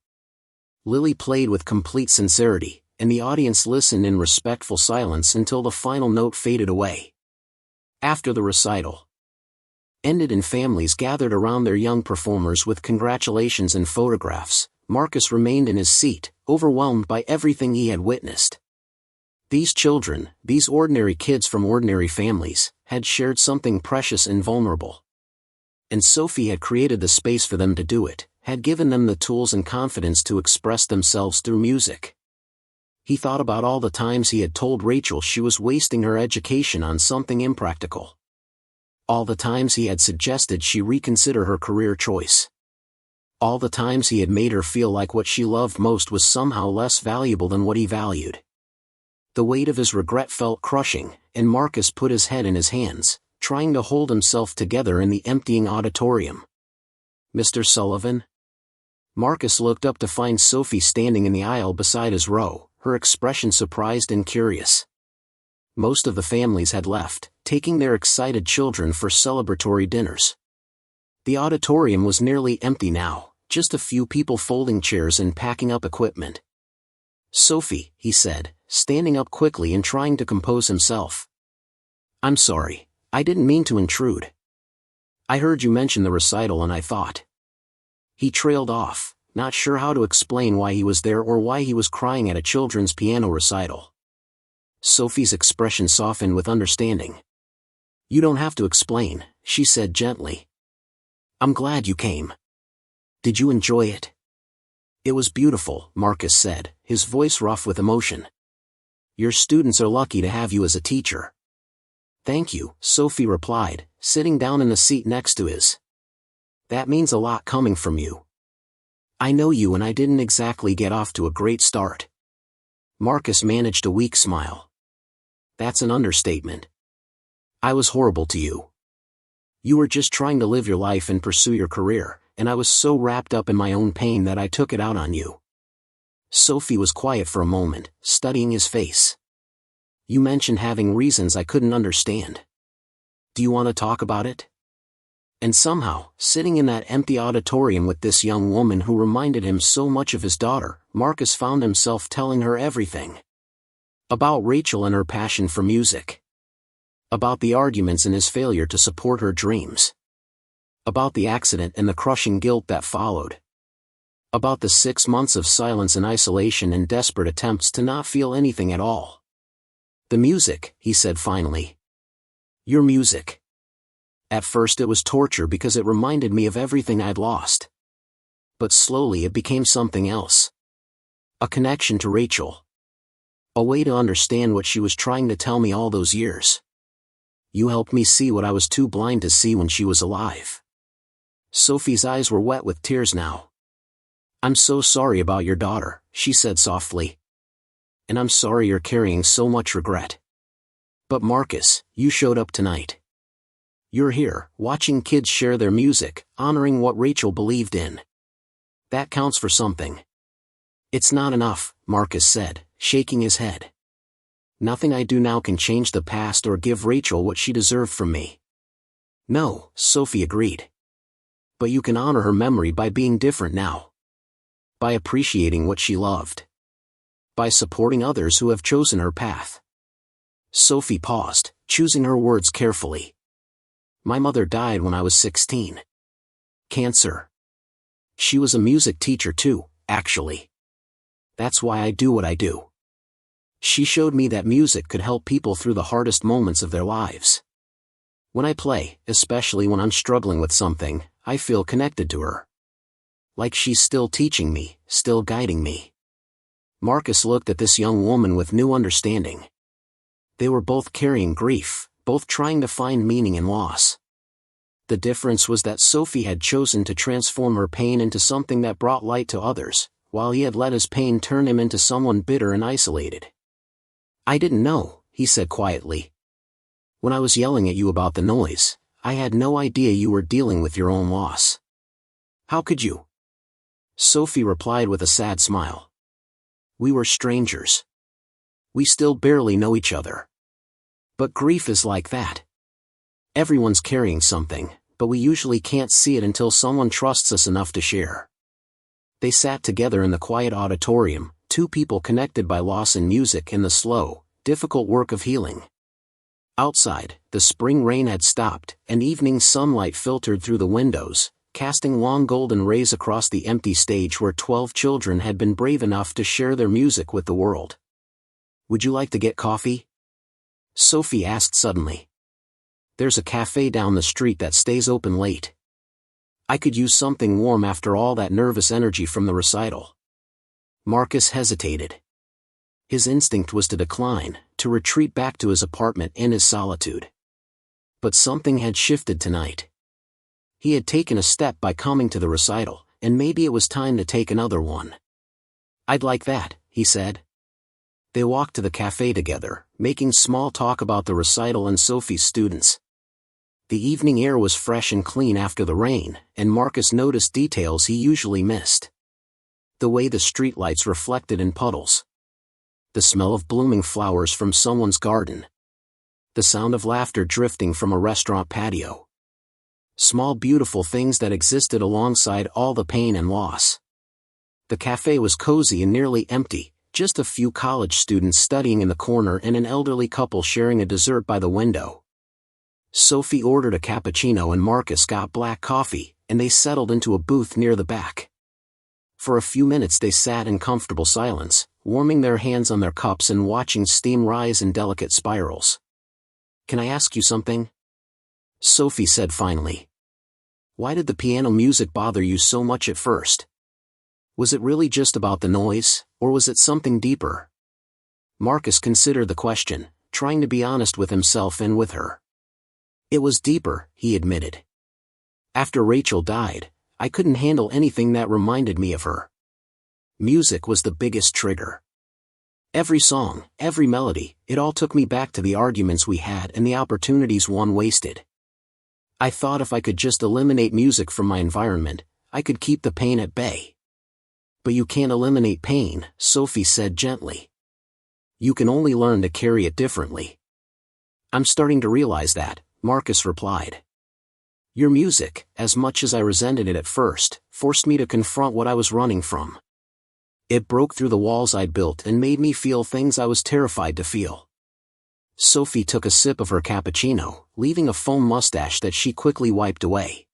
Lily played with complete sincerity, and the audience listened in respectful silence until the final note faded away. After the recital ended and families gathered around their young performers with congratulations and photographs, Marcus remained in his seat, overwhelmed by everything he had witnessed. These children, these ordinary kids from ordinary families, had shared something precious and vulnerable. And Sophie had created the space for them to do it, had given them the tools and confidence to express themselves through music. He thought about all the times he had told Rachel she was wasting her education on something impractical. All the times he had suggested she reconsider her career choice. All the times he had made her feel like what she loved most was somehow less valuable than what he valued. The weight of his regret felt crushing, and Marcus put his head in his hands, trying to hold himself together in the emptying auditorium. "Mr. Sullivan?" Marcus looked up to find Sophie standing in the aisle beside his row, her expression surprised and curious. Most of the families had left, taking their excited children for celebratory dinners. The auditorium was nearly empty now, just a few people folding chairs and packing up equipment. "Sophie," he said, standing up quickly and trying to compose himself. "I'm sorry, I didn't mean to intrude. I heard you mention the recital and I thought." He trailed off, not sure how to explain why he was there or why he was crying at a children's piano recital. Sophie's expression softened with understanding. "You don't have to explain," she said gently. "I'm glad you came. Did you enjoy it?" "It was beautiful," Marcus said, his voice rough with emotion. "Your students are lucky to have you as a teacher." "Thank you," Sophie replied, sitting down in the seat next to his. "That means a lot coming from you. I know you and I didn't exactly get off to a great start." Marcus managed a weak smile. "That's an understatement. I was horrible to you. You were just trying to live your life and pursue your career, and I was so wrapped up in my own pain that I took it out on you." Sophie was quiet for a moment, studying his face. "You mentioned having reasons I couldn't understand. Do you want to talk about it?" And somehow, sitting in that empty auditorium with this young woman who reminded him so much of his daughter, Marcus found himself telling her everything. About Rachel and her passion for music. About the arguments and his failure to support her dreams. About the accident and the crushing guilt that followed. About the 6 months of silence and isolation and desperate attempts to not feel anything at all. "The music," he said finally. "Your music. At first it was torture because it reminded me of everything I'd lost. But slowly it became something else. A connection to Rachel. A way to understand what she was trying to tell me all those years. You helped me see what I was too blind to see when she was alive." Sophie's eyes were wet with tears now. "I'm so sorry about your daughter," she said softly. "And I'm sorry you're carrying so much regret. But Marcus, you showed up tonight. You're here, watching kids share their music, honoring what Rachel believed in. That counts for something." "It's not enough," Marcus said, shaking his head. "Nothing I do now can change the past or give Rachel what she deserved from me." "No," Sophie agreed. "But you can honor her memory by being different now. By appreciating what she loved. By supporting others who have chosen her path." Sophie paused, choosing her words carefully. "My mother died when I was 16. Cancer. She was a music teacher too, actually. That's why I do what I do. She showed me that music could help people through the hardest moments of their lives. When I play, especially when I'm struggling with something, I feel connected to her. Like she's still teaching me, still guiding me." Marcus looked at this young woman with new understanding. They were both carrying grief, both trying to find meaning in loss. The difference was that Sophie had chosen to transform her pain into something that brought light to others, while he had let his pain turn him into someone bitter and isolated. "I didn't know," he said quietly. "When I was yelling at you about the noise, I had no idea you were dealing with your own loss." "How could you?" Sophie replied with a sad smile. "We were strangers. We still barely know each other. But grief is like that. Everyone's carrying something, but we usually can't see it until someone trusts us enough to share." They sat together in the quiet auditorium, two people connected by loss and music in the slow, difficult work of healing. Outside, the spring rain had stopped, and evening sunlight filtered through the windows, casting long golden rays across the empty stage where 12 children had been brave enough to share their music with the world. "Would you like to get coffee?" Sophie asked suddenly. "There's a cafe down the street that stays open late. I could use something warm after all that nervous energy from the recital." Marcus hesitated. His instinct was to decline, to retreat back to his apartment in his solitude. But something had shifted tonight. He had taken a step by coming to the recital, and maybe it was time to take another one. "I'd like that," he said. They walked to the cafe together, making small talk about the recital and Sophie's students. The evening air was fresh and clean after the rain, and Marcus noticed details he usually missed. The way the streetlights reflected in puddles. The smell of blooming flowers from someone's garden. The sound of laughter drifting from a restaurant patio. Small beautiful things that existed alongside all the pain and loss. The cafe was cozy and nearly empty, just a few college students studying in the corner and an elderly couple sharing a dessert by the window. Sophie ordered a cappuccino and Marcus got black coffee, and they settled into a booth near the back. For a few minutes they sat in comfortable silence, warming their hands on their cups and watching steam rise in delicate spirals. "Can I ask you something?" Sophie said finally. "Why did the piano music bother you so much at first? Was it really just about the noise, or was it something deeper?" Marcus considered the question, trying to be honest with himself and with her. "It was deeper," he admitted. "After Rachel died, I couldn't handle anything that reminded me of her. Music was the biggest trigger. Every song, every melody, it all took me back to the arguments we had and the opportunities one wasted. I thought if I could just eliminate music from my environment, I could keep the pain at bay." "But you can't eliminate pain," Sophie said gently. "You can only learn to carry it differently." "I'm starting to realize that," Marcus replied. "Your music, as much as I resented it at first, forced me to confront what I was running from. It broke through the walls I'd built and made me feel things I was terrified to feel." Sophie took a sip of her cappuccino, leaving a foam mustache that she quickly wiped away.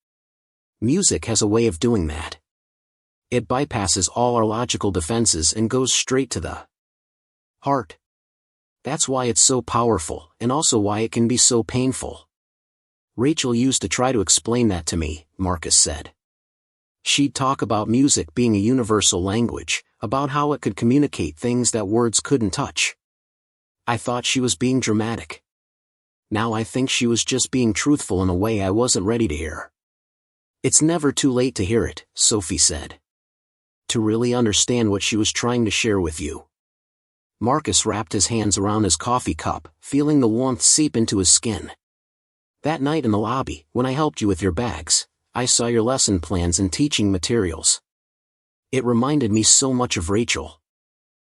"Music has a way of doing that. It bypasses all our logical defenses and goes straight to the heart. That's why it's so powerful, and also why it can be so painful. Rachel used to try to explain that to me," Marcus said. "She'd talk about music being a universal language, about how it could communicate things that words couldn't touch. I thought she was being dramatic. Now I think she was just being truthful in a way I wasn't ready to hear." "It's never too late to hear it," Sophie said. "To really understand what she was trying to share with you." Marcus wrapped his hands around his coffee cup, feeling the warmth seep into his skin. "That night in the lobby, when I helped you with your bags, I saw your lesson plans and teaching materials. It reminded me so much of Rachel.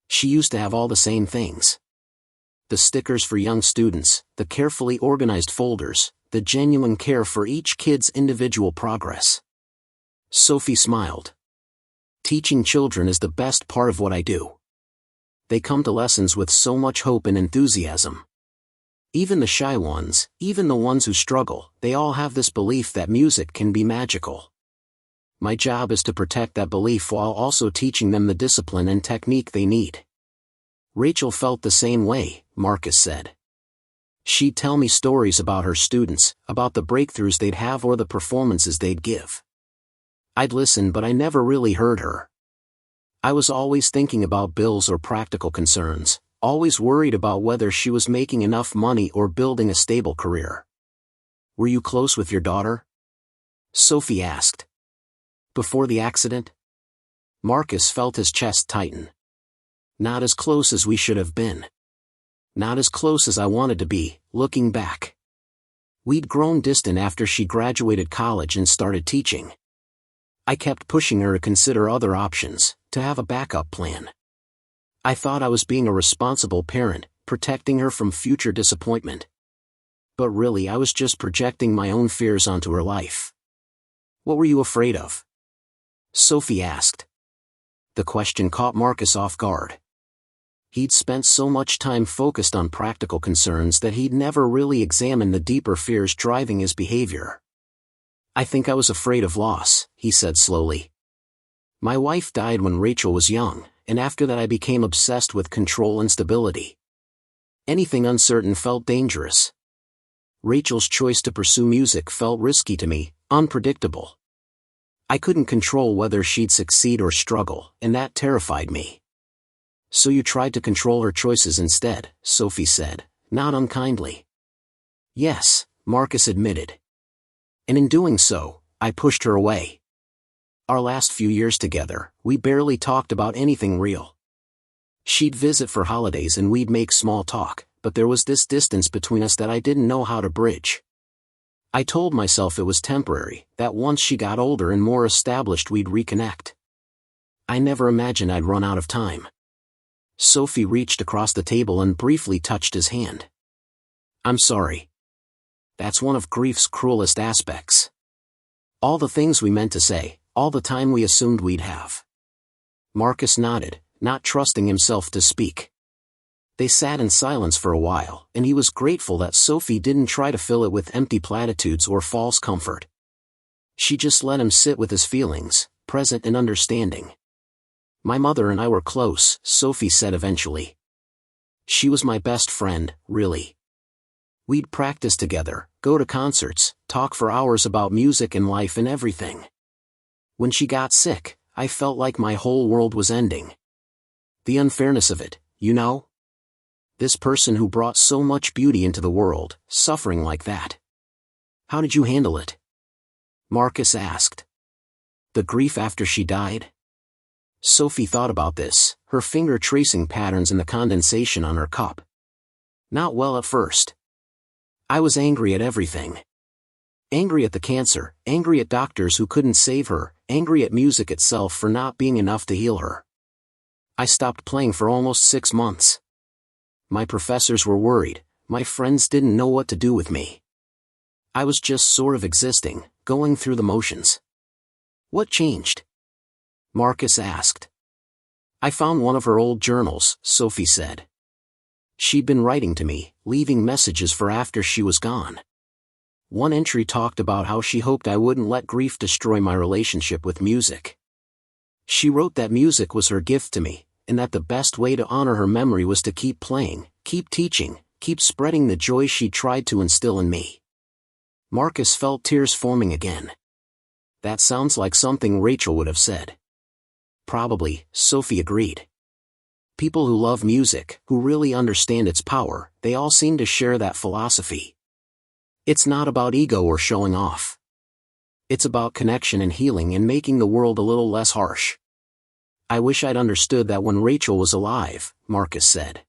She used to have all the same things. The stickers for young students, the carefully organized folders, the genuine care for each kid's individual progress." Sophie smiled. "Teaching children is the best part of what I do. They come to lessons with so much hope and enthusiasm. Even the shy ones, even the ones who struggle, they all have this belief that music can be magical. My job is to protect that belief while also teaching them the discipline and technique they need." "Rachel felt the same way," Marcus said. "She'd tell me stories about her students, about the breakthroughs they'd have or the performances they'd give. I'd listen, but I never really heard her. I was always thinking about bills or practical concerns, always worried about whether she was making enough money or building a stable career. Were you close with your daughter? Sophie asked. Before the accident? Marcus felt his chest tighten. Not as close as we should have been. Not as close as I wanted to be, looking back. We'd grown distant after she graduated college and started teaching. I kept pushing her to consider other options, to have a backup plan. I thought I was being a responsible parent, protecting her from future disappointment. But really I was just projecting my own fears onto her life. What were you afraid of? Sophie asked. The question caught Marcus off guard. He'd spent so much time focused on practical concerns that he'd never really examined the deeper fears driving his behavior. I think I was afraid of loss, he said slowly. My wife died when Rachel was young, and after that I became obsessed with control and stability. Anything uncertain felt dangerous. Rachel's choice to pursue music felt risky to me, unpredictable. I couldn't control whether she'd succeed or struggle, and that terrified me. So you tried to control her choices instead, Sophie said, not unkindly. Yes, Marcus admitted. And in doing so, I pushed her away. Our last few years together, we barely talked about anything real. She'd visit for holidays and we'd make small talk, but there was this distance between us that I didn't know how to bridge. I told myself it was temporary, that once she got older and more established we'd reconnect. I never imagined I'd run out of time. Sophie reached across the table and briefly touched his hand. I'm sorry. That's one of grief's cruelest aspects. All the things we meant to say, all the time we assumed we'd have. Marcus nodded, not trusting himself to speak. They sat in silence for a while, and he was grateful that Sophie didn't try to fill it with empty platitudes or false comfort. She just let him sit with his feelings, present and understanding. My mother and I were close, Sophie said eventually. She was my best friend, really. We'd practice together, go to concerts, talk for hours about music and life and everything. When she got sick, I felt like my whole world was ending. The unfairness of it, you know? This person who brought so much beauty into the world, suffering like that. How did you handle it? Marcus asked. The grief after she died? Sophie thought about this, her finger tracing patterns in the condensation on her cup. Not well at first. I was angry at everything. Angry at the cancer, angry at doctors who couldn't save her, angry at music itself for not being enough to heal her. I stopped playing for almost 6 months. My professors were worried, my friends didn't know what to do with me. I was just sort of existing, going through the motions. What changed? Marcus asked. I found one of her old journals, Sophie said. She'd been writing to me, leaving messages for after she was gone. One entry talked about how she hoped I wouldn't let grief destroy my relationship with music. She wrote that music was her gift to me, and that the best way to honor her memory was to keep playing, keep teaching, keep spreading the joy she tried to instill in me. Marcus felt tears forming again. That sounds like something Rachel would have said. Probably, Sophie agreed. People who love music, who really understand its power, they all seem to share that philosophy. It's not about ego or showing off. It's about connection and healing and making the world a little less harsh. I wish I'd understood that when Rachel was alive, Marcus said.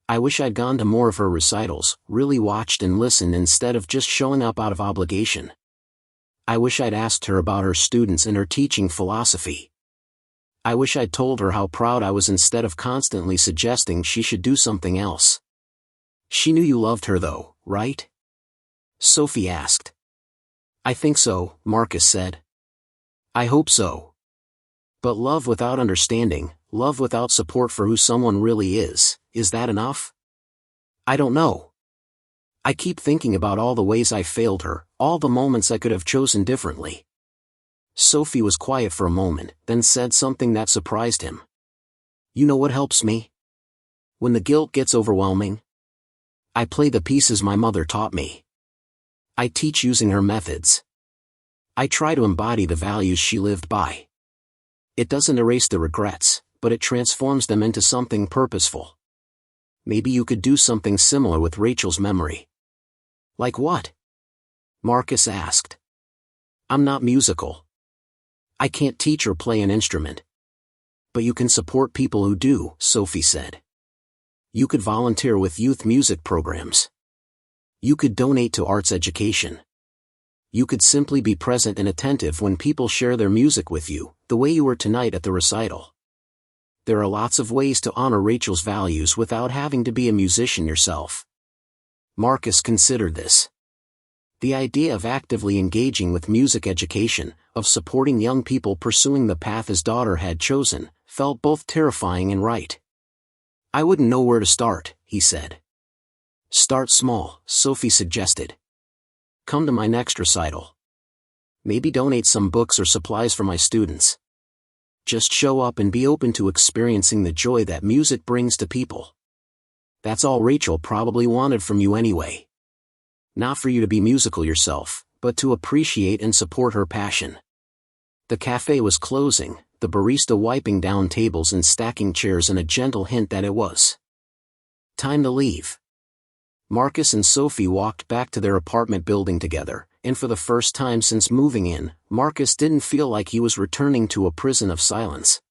I wish I'd gone to more of her recitals, really watched and listened instead of just showing up out of obligation. I wish I'd asked her about her students and her teaching philosophy. I wish I'd told her how proud I was instead of constantly suggesting she should do something else. She knew you loved her though, right? Sophie asked. I think so, Marcus said. I hope so. But love without understanding, love without support for who someone really is that enough? I don't know. I keep thinking about all the ways I failed her, all the moments I could have chosen differently. Sophie was quiet for a moment, then said something that surprised him. You know what helps me? When the guilt gets overwhelming? I play the pieces my mother taught me. I teach using her methods. I try to embody the values she lived by. It doesn't erase the regrets, but it transforms them into something purposeful. Maybe you could do something similar with Rachel's memory. Like what? Marcus asked. I'm not musical. I can't teach or play an instrument. But you can support people who do, Sophie said. You could volunteer with youth music programs. You could donate to arts education. You could simply be present and attentive when people share their music with you, the way you were tonight at the recital. There are lots of ways to honor Rachel's values without having to be a musician yourself. Marcus considered this. The idea of actively engaging with music education, of supporting young people pursuing the path his daughter had chosen, felt both terrifying and right. I wouldn't know where to start, he said. Start small, Sophie suggested. Come to my next recital. Maybe donate some books or supplies for my students. Just show up and be open to experiencing the joy that music brings to people. That's all Rachel probably wanted from you anyway. Not for you to be musical yourself, but to appreciate and support her passion. The cafe was closing, the barista wiping down tables and stacking chairs in a gentle hint that it was time to leave. Marcus and Sophie walked back to their apartment building together, and for the first time since moving in, Marcus didn't feel like he was returning to a prison of silence.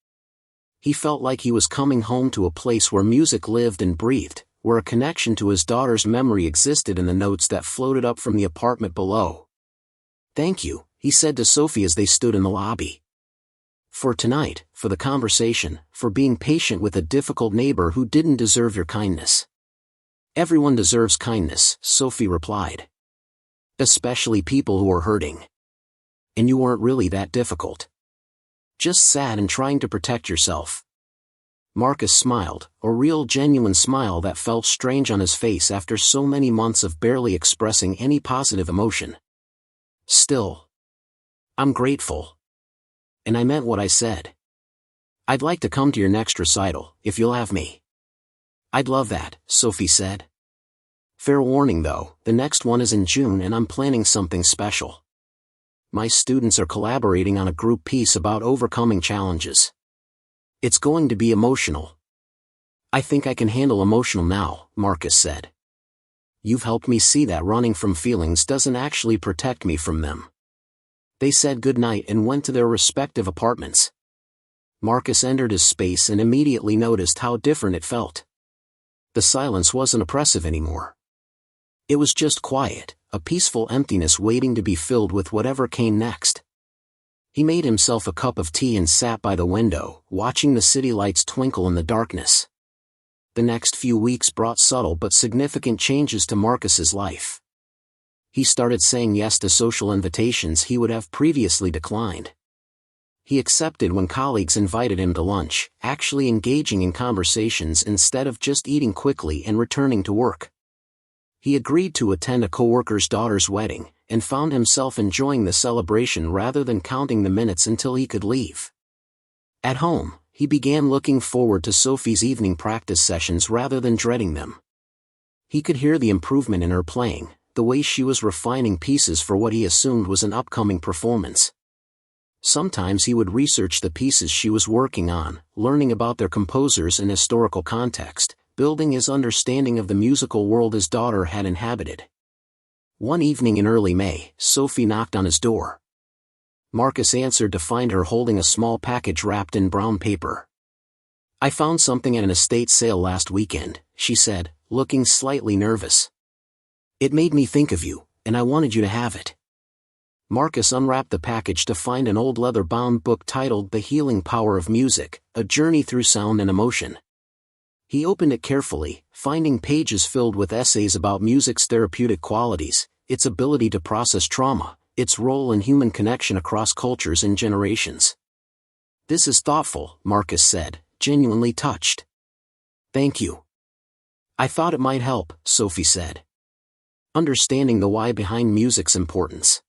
He felt like he was coming home to a place where music lived and breathed, where a connection to his daughter's memory existed in the notes that floated up from the apartment below. Thank you, he said to Sophie as they stood in the lobby. For tonight, for the conversation, for being patient with a difficult neighbor who didn't deserve your kindness. Everyone deserves kindness, Sophie replied. Especially people who are hurting. And you weren't really that difficult. Just sad and trying to protect yourself. Marcus smiled, a real genuine smile that felt strange on his face after so many months of barely expressing any positive emotion. Still. I'm grateful. And I meant what I said. I'd like to come to your next recital, if you'll have me. I'd love that, Sophie said. Fair warning though, the next one is in June and I'm planning something special. My students are collaborating on a group piece about overcoming challenges. It's going to be emotional. I think I can handle emotional now, Marcus said. You've helped me see that running from feelings doesn't actually protect me from them. They said goodnight and went to their respective apartments. Marcus entered his space and immediately noticed how different it felt. The silence wasn't oppressive anymore. It was just quiet, a peaceful emptiness waiting to be filled with whatever came next. He made himself a cup of tea and sat by the window, watching the city lights twinkle in the darkness. The next few weeks brought subtle but significant changes to Marcus's life. He started saying yes to social invitations he would have previously declined. He accepted when colleagues invited him to lunch, actually engaging in conversations instead of just eating quickly and returning to work. He agreed to attend a coworker's daughter's wedding, and found himself enjoying the celebration rather than counting the minutes until he could leave. At home, he began looking forward to Sophie's evening practice sessions rather than dreading them. He could hear the improvement in her playing, the way she was refining pieces for what he assumed was an upcoming performance. Sometimes he would research the pieces she was working on, learning about their composers and historical context, building his understanding of the musical world his daughter had inhabited. One evening in early May, Sophie knocked on his door. Marcus answered to find her holding a small package wrapped in brown paper. I found something at an estate sale last weekend, she said, looking slightly nervous. It made me think of you, and I wanted you to have it. Marcus unwrapped the package to find an old leather-bound book titled The Healing Power of Music, A Journey Through Sound and Emotion. He opened it carefully, finding pages filled with essays about music's therapeutic qualities, its ability to process trauma, its role in human connection across cultures and generations. This is thoughtful, Marcus said, genuinely touched. Thank you. I thought it might help, Sophie said. Understanding the why behind music's importance.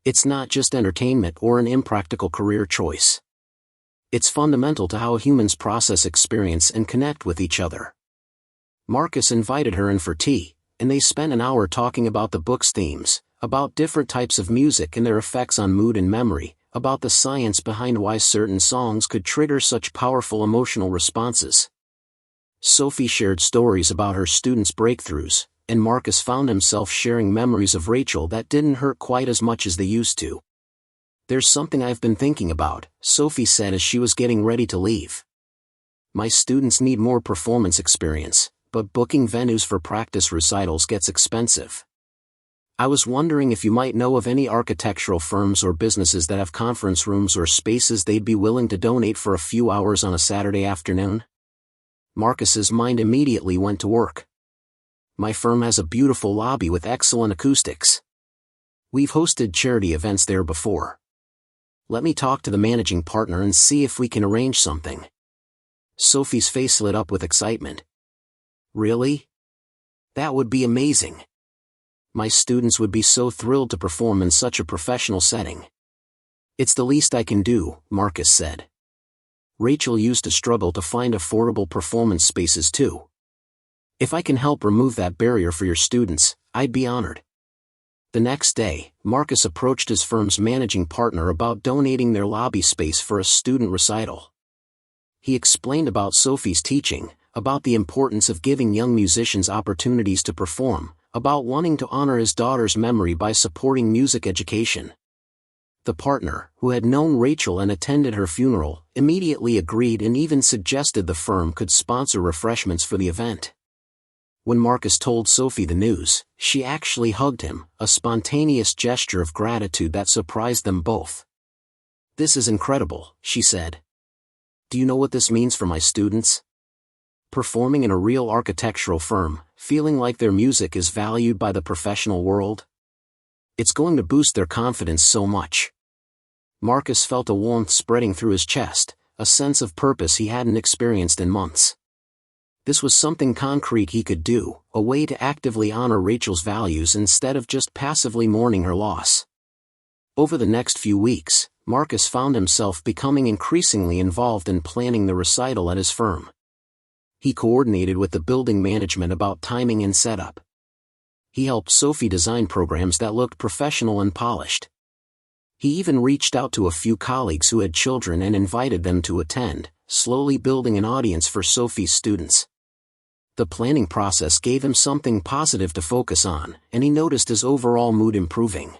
It's not just entertainment or an impractical career choice. It's fundamental to how humans process experience and connect with each other. Marcus invited her in for tea, and they spent an hour talking about the book's themes, about different types of music and their effects on mood and memory, about the science behind why certain songs could trigger such powerful emotional responses. Sophie shared stories about her students' breakthroughs, and Marcus found himself sharing memories of Rachel that didn't hurt quite as much as they used to. "There's something I've been thinking about," Sophie said as she was getting ready to leave. "My students need more performance experience, but booking venues for practice recitals gets expensive. I was wondering if you might know of any architectural firms or businesses that have conference rooms or spaces they'd be willing to donate for a few hours on a Saturday afternoon." Marcus's mind immediately went to work. "My firm has a beautiful lobby with excellent acoustics. We've hosted charity events there before. Let me talk to the managing partner and see if we can arrange something." Sophie's face lit up with excitement. "Really? That would be amazing. My students would be so thrilled to perform in such a professional setting." "It's the least I can do," Marcus said. "Rachel used to struggle to find affordable performance spaces too. If I can help remove that barrier for your students, I'd be honored." The next day, Marcus approached his firm's managing partner about donating their lobby space for a student recital. He explained about Sophie's teaching, about the importance of giving young musicians opportunities to perform, about wanting to honor his daughter's memory by supporting music education. The partner, who had known Rachel and attended her funeral, immediately agreed and even suggested the firm could sponsor refreshments for the event. When Marcus told Sophie the news, she actually hugged him, a spontaneous gesture of gratitude that surprised them both. "This is incredible," she said. "Do you know what this means for my students? Performing in a real architectural firm, feeling like their music is valued by the professional world. It's going to boost their confidence so much." Marcus felt a warmth spreading through his chest, a sense of purpose he hadn't experienced in months. This was something concrete he could do, a way to actively honor Rachel's values instead of just passively mourning her loss. Over the next few weeks, Marcus found himself becoming increasingly involved in planning the recital at his firm. He coordinated with the building management about timing and setup. He helped Sophie design programs that looked professional and polished. He even reached out to a few colleagues who had children and invited them to attend, slowly building an audience for Sophie's students. The planning process gave him something positive to focus on, and he noticed his overall mood improving.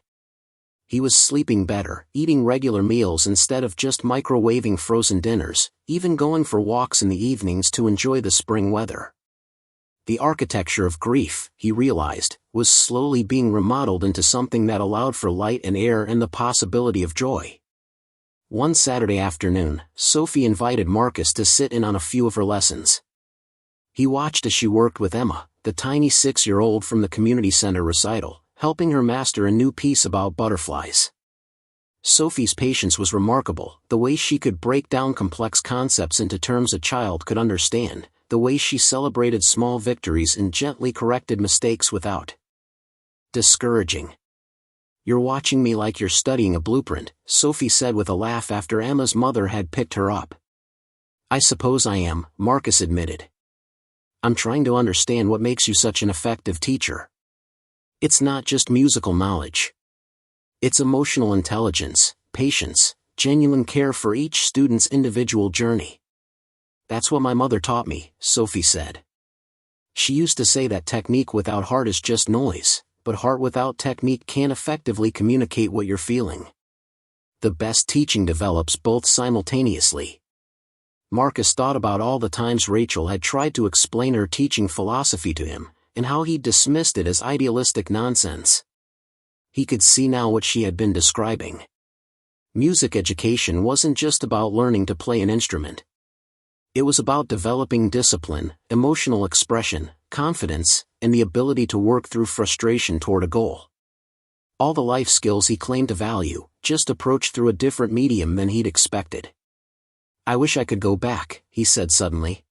He was sleeping better, eating regular meals instead of just microwaving frozen dinners, even going for walks in the evenings to enjoy the spring weather. The architecture of grief, he realized, was slowly being remodeled into something that allowed for light and air and the possibility of joy. One Saturday afternoon, Sophie invited Marcus to sit in on a few of her lessons. He watched as she worked with Emma, the tiny 6-year-old from the community center recital, helping her master a new piece about butterflies. Sophie's patience was remarkable, the way she could break down complex concepts into terms a child could understand, the way she celebrated small victories and gently corrected mistakes without discouraging. "You're watching me like you're studying a blueprint," Sophie said with a laugh after Emma's mother had picked her up. "I suppose I am," Marcus admitted. "I'm trying to understand what makes you such an effective teacher. It's not just musical knowledge. It's emotional intelligence, patience, genuine care for each student's individual journey. That's what my mother taught me," Sophie said. "She used to say that technique without heart is just noise, but heart without technique can't effectively communicate what you're feeling. The best teaching develops both simultaneously." Marcus thought about all the times Rachel had tried to explain her teaching philosophy to him, and how he dismissed it as idealistic nonsense. He could see now what she had been describing. Music education wasn't just about learning to play an instrument. It was about developing discipline, emotional expression, confidence, and the ability to work through frustration toward a goal. All the life skills he claimed to value, just approached through a different medium than he'd expected. "I wish I could go back," he said suddenly.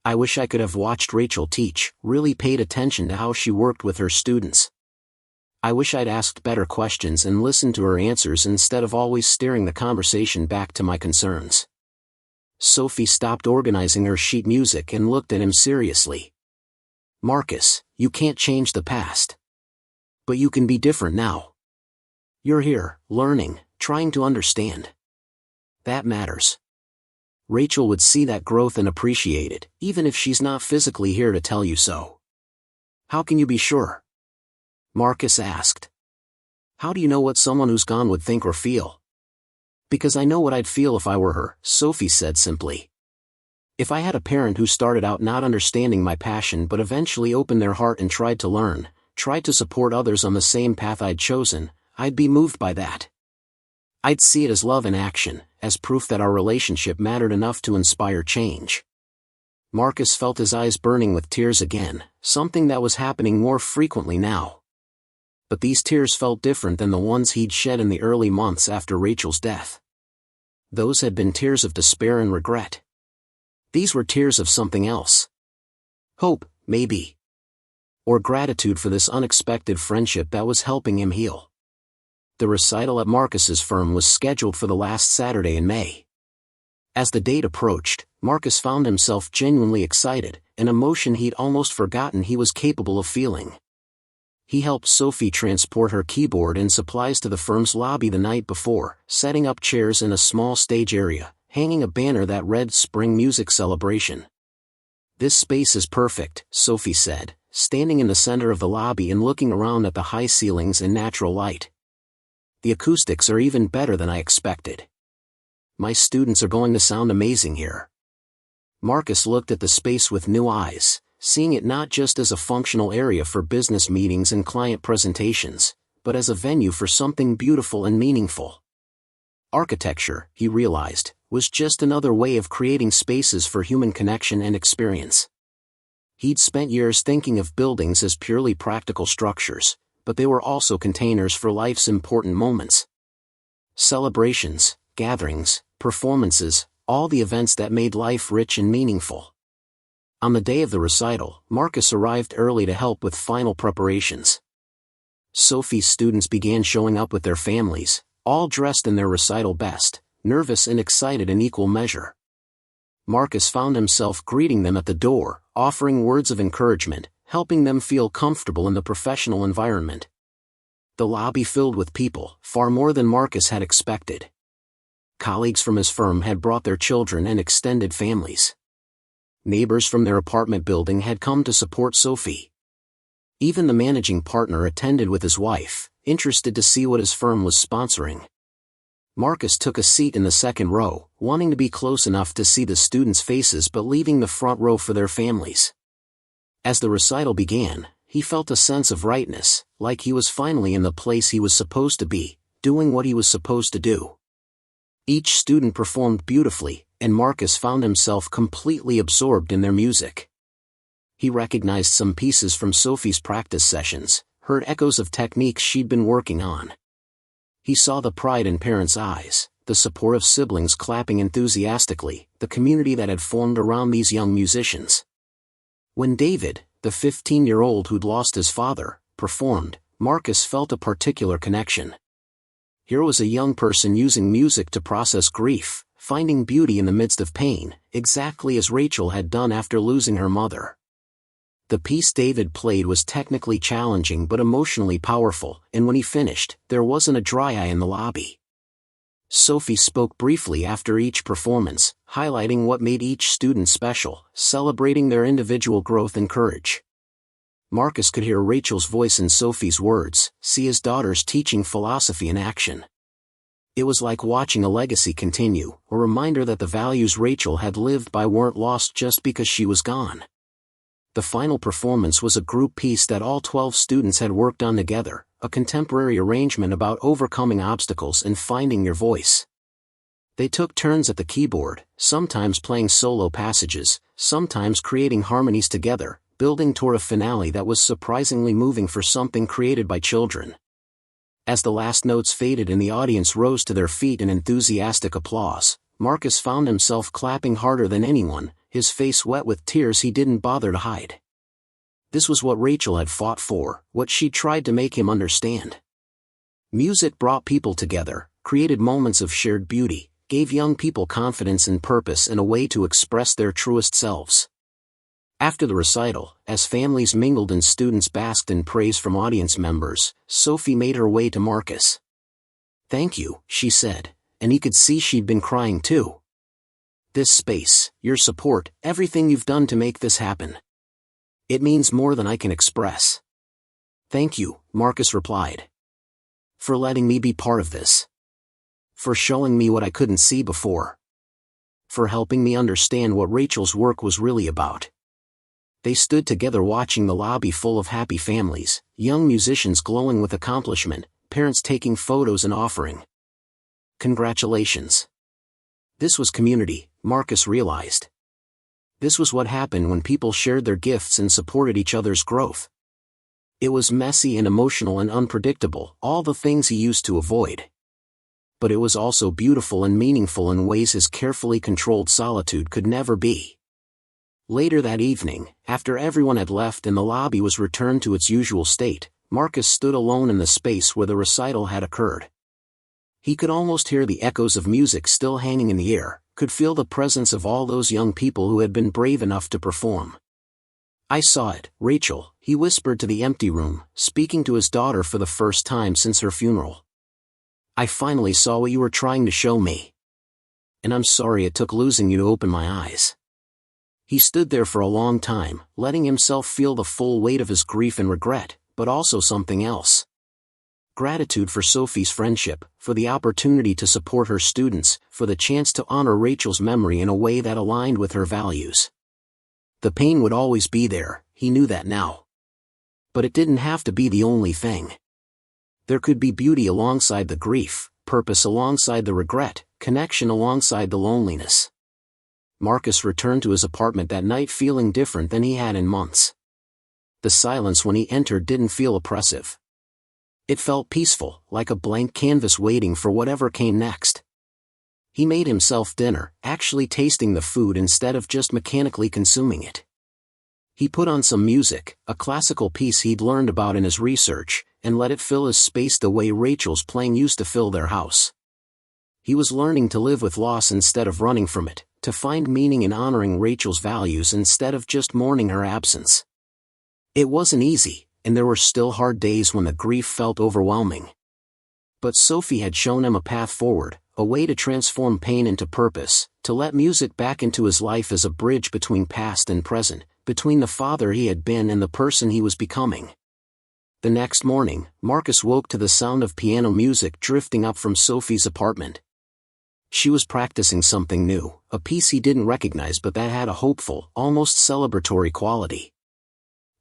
"I wish I could have watched Rachel teach, really paid attention to how she worked with her students. I wish I'd asked better questions and listened to her answers instead of always steering the conversation back to my concerns." Sophie stopped organizing her sheet music and looked at him seriously. "Marcus, you can't change the past. But you can be different now. You're here, learning, trying to understand. That matters. Rachel would see that growth and appreciate it, even if she's not physically here to tell you so. How can you be sure? Marcus asked. How do you know what someone who's gone would think or feel? Because I know what I'd feel if I were her, Sophie said simply. If I had a parent who started out not understanding my passion but eventually opened their heart and tried to learn, tried to support others on the same path I'd chosen, I'd be moved by that. I'd see it as love in action, as proof that our relationship mattered enough to inspire change. Marcus felt his eyes burning with tears again, something that was happening more frequently now. But these tears felt different than the ones he'd shed in the early months after Rachel's death. Those had been tears of despair and regret. These were tears of something else. Hope, maybe. Or gratitude for this unexpected friendship that was helping him heal. The recital at Marcus's firm was scheduled for the last Saturday in May. As the date approached, Marcus found himself genuinely excited, an emotion he'd almost forgotten he was capable of feeling. He helped Sophie transport her keyboard and supplies to the firm's lobby the night before, setting up chairs in a small stage area, hanging a banner that read Spring Music Celebration. This space is perfect, Sophie said, standing in the center of the lobby and looking around at the high ceilings and natural light. The acoustics are even better than I expected. My students are going to sound amazing here. Marcus looked at the space with new eyes, seeing it not just as a functional area for business meetings and client presentations, but as a venue for something beautiful and meaningful. Architecture, he realized, was just another way of creating spaces for human connection and experience. He'd spent years thinking of buildings as purely practical structures, but they were also containers for life's important moments. Celebrations, gatherings, performances, all the events that made life rich and meaningful. On the day of the recital, Marcus arrived early to help with final preparations. Sophie's students began showing up with their families, all dressed in their recital best, nervous and excited in equal measure. Marcus found himself greeting them at the door, offering words of encouragement, helping them feel comfortable in the professional environment. The lobby filled with people, far more than Marcus had expected. Colleagues from his firm had brought their children and extended families. Neighbors from their apartment building had come to support Sophie. Even the managing partner attended with his wife, interested to see what his firm was sponsoring. Marcus took a seat in the second row, wanting to be close enough to see the students' faces but leaving the front row for their families. As the recital began, he felt a sense of rightness, like he was finally in the place he was supposed to be, doing what he was supposed to do. Each student performed beautifully, and Marcus found himself completely absorbed in their music. He recognized some pieces from Sophie's practice sessions, heard echoes of techniques she'd been working on. He saw the pride in parents' eyes, the support of siblings clapping enthusiastically, the community that had formed around these young musicians. When David, the 15-year-old who'd lost his father, performed, Marcus felt a particular connection. Here was a young person using music to process grief, finding beauty in the midst of pain, exactly as Rachel had done after losing her mother. The piece David played was technically challenging but emotionally powerful, and when he finished, there wasn't a dry eye in the lobby. Sophie spoke briefly after each performance, highlighting what made each student special, celebrating their individual growth and courage. Marcus could hear Rachel's voice in Sophie's words, see his daughters teaching philosophy in action. It was like watching a legacy continue, a reminder that the values Rachel had lived by weren't lost just because she was gone. The final performance was a group piece that all 12 students had worked on together, a contemporary arrangement about overcoming obstacles and finding your voice. They took turns at the keyboard, sometimes playing solo passages, sometimes creating harmonies together, building toward a finale that was surprisingly moving for something created by children. As the last notes faded and the audience rose to their feet in enthusiastic applause, Marcus found himself clapping harder than anyone, his face wet with tears he didn't bother to hide. This was what Rachel had fought for, what she tried to make him understand. Music brought people together, created moments of shared beauty, gave young people confidence and purpose and a way to express their truest selves. After the recital, as families mingled and students basked in praise from audience members, Sophie made her way to Marcus. "Thank you," she said, and he could see she'd been crying too. "This space, your support, everything you've done to make this happen. It means more than I can express." "Thank you," Marcus replied. "For letting me be part of this. For showing me what I couldn't see before. For helping me understand what Rachel's work was really about." They stood together watching the lobby full of happy families, young musicians glowing with accomplishment, parents taking photos and offering congratulations. This was community, Marcus realized. This was what happened when people shared their gifts and supported each other's growth. It was messy and emotional and unpredictable, all the things he used to avoid. But it was also beautiful and meaningful in ways his carefully controlled solitude could never be. Later that evening, after everyone had left and the lobby was returned to its usual state, Marcus stood alone in the space where the recital had occurred. He could almost hear the echoes of music still hanging in the air, could feel the presence of all those young people who had been brave enough to perform. "I saw it, Rachel," he whispered to the empty room, speaking to his daughter for the first time since her funeral. "I finally saw what you were trying to show me. And I'm sorry it took losing you to open my eyes." He stood there for a long time, letting himself feel the full weight of his grief and regret, but also something else. Gratitude for Sophie's friendship, for the opportunity to support her students, for the chance to honor Rachel's memory in a way that aligned with her values. The pain would always be there, he knew that now. But it didn't have to be the only thing. There could be beauty alongside the grief, purpose alongside the regret, connection alongside the loneliness. Marcus returned to his apartment that night feeling different than he had in months. The silence when he entered didn't feel oppressive. It felt peaceful, like a blank canvas waiting for whatever came next. He made himself dinner, actually tasting the food instead of just mechanically consuming it. He put on some music, a classical piece he'd learned about in his research, and let it fill his space the way Rachel's playing used to fill their house. He was learning to live with loss instead of running from it, to find meaning in honoring Rachel's values instead of just mourning her absence. It wasn't easy, and there were still hard days when the grief felt overwhelming. But Sophie had shown him a path forward, a way to transform pain into purpose, to let music back into his life as a bridge between past and present, between the father he had been and the person he was becoming. The next morning, Marcus woke to the sound of piano music drifting up from Sophie's apartment. She was practicing something new, a piece he didn't recognize but that had a hopeful, almost celebratory quality.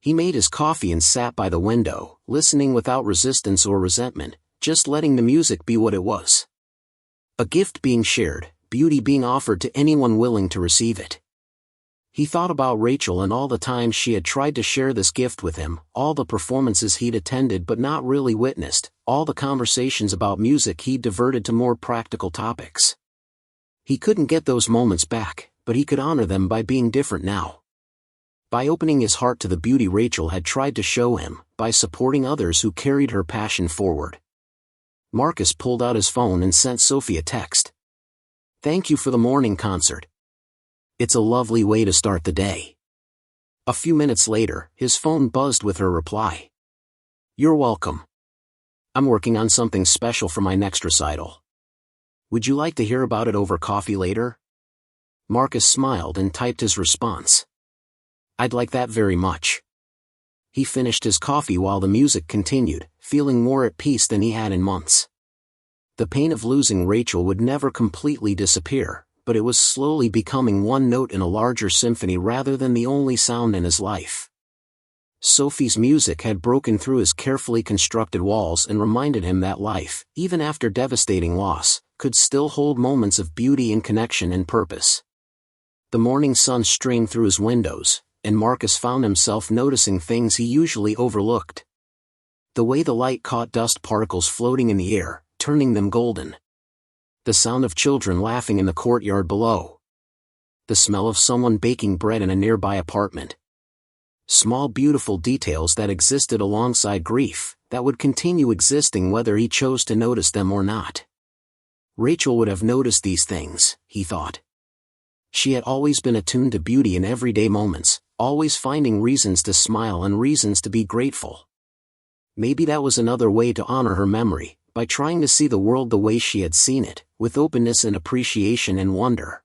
He made his coffee and sat by the window, listening without resistance or resentment, just letting the music be what it was. A gift being shared, beauty being offered to anyone willing to receive it. He thought about Rachel and all the times she had tried to share this gift with him, all the performances he'd attended but not really witnessed, all the conversations about music he'd diverted to more practical topics. He couldn't get those moments back, but he could honor them by being different now. By opening his heart to the beauty Rachel had tried to show him, by supporting others who carried her passion forward. Marcus pulled out his phone and sent Sophie a text. "Thank you for the morning concert. It's a lovely way to start the day." A few minutes later, his phone buzzed with her reply. "You're welcome. I'm working on something special for my next recital. Would you like to hear about it over coffee later?" Marcus smiled and typed his response. "I'd like that very much." He finished his coffee while the music continued, feeling more at peace than he had in months. The pain of losing Rachel would never completely disappear, but it was slowly becoming one note in a larger symphony rather than the only sound in his life. Sophie's music had broken through his carefully constructed walls and reminded him that life, even after devastating loss, could still hold moments of beauty and connection and purpose. The morning sun streamed through his windows, and Marcus found himself noticing things he usually overlooked. The way the light caught dust particles floating in the air, turning them golden. The sound of children laughing in the courtyard below. The smell of someone baking bread in a nearby apartment. Small beautiful details that existed alongside grief, that would continue existing whether he chose to notice them or not. Rachel would have noticed these things, he thought. She had always been attuned to beauty in everyday moments, always finding reasons to smile and reasons to be grateful. Maybe that was another way to honor her memory, by trying to see the world the way she had seen it, with openness and appreciation and wonder.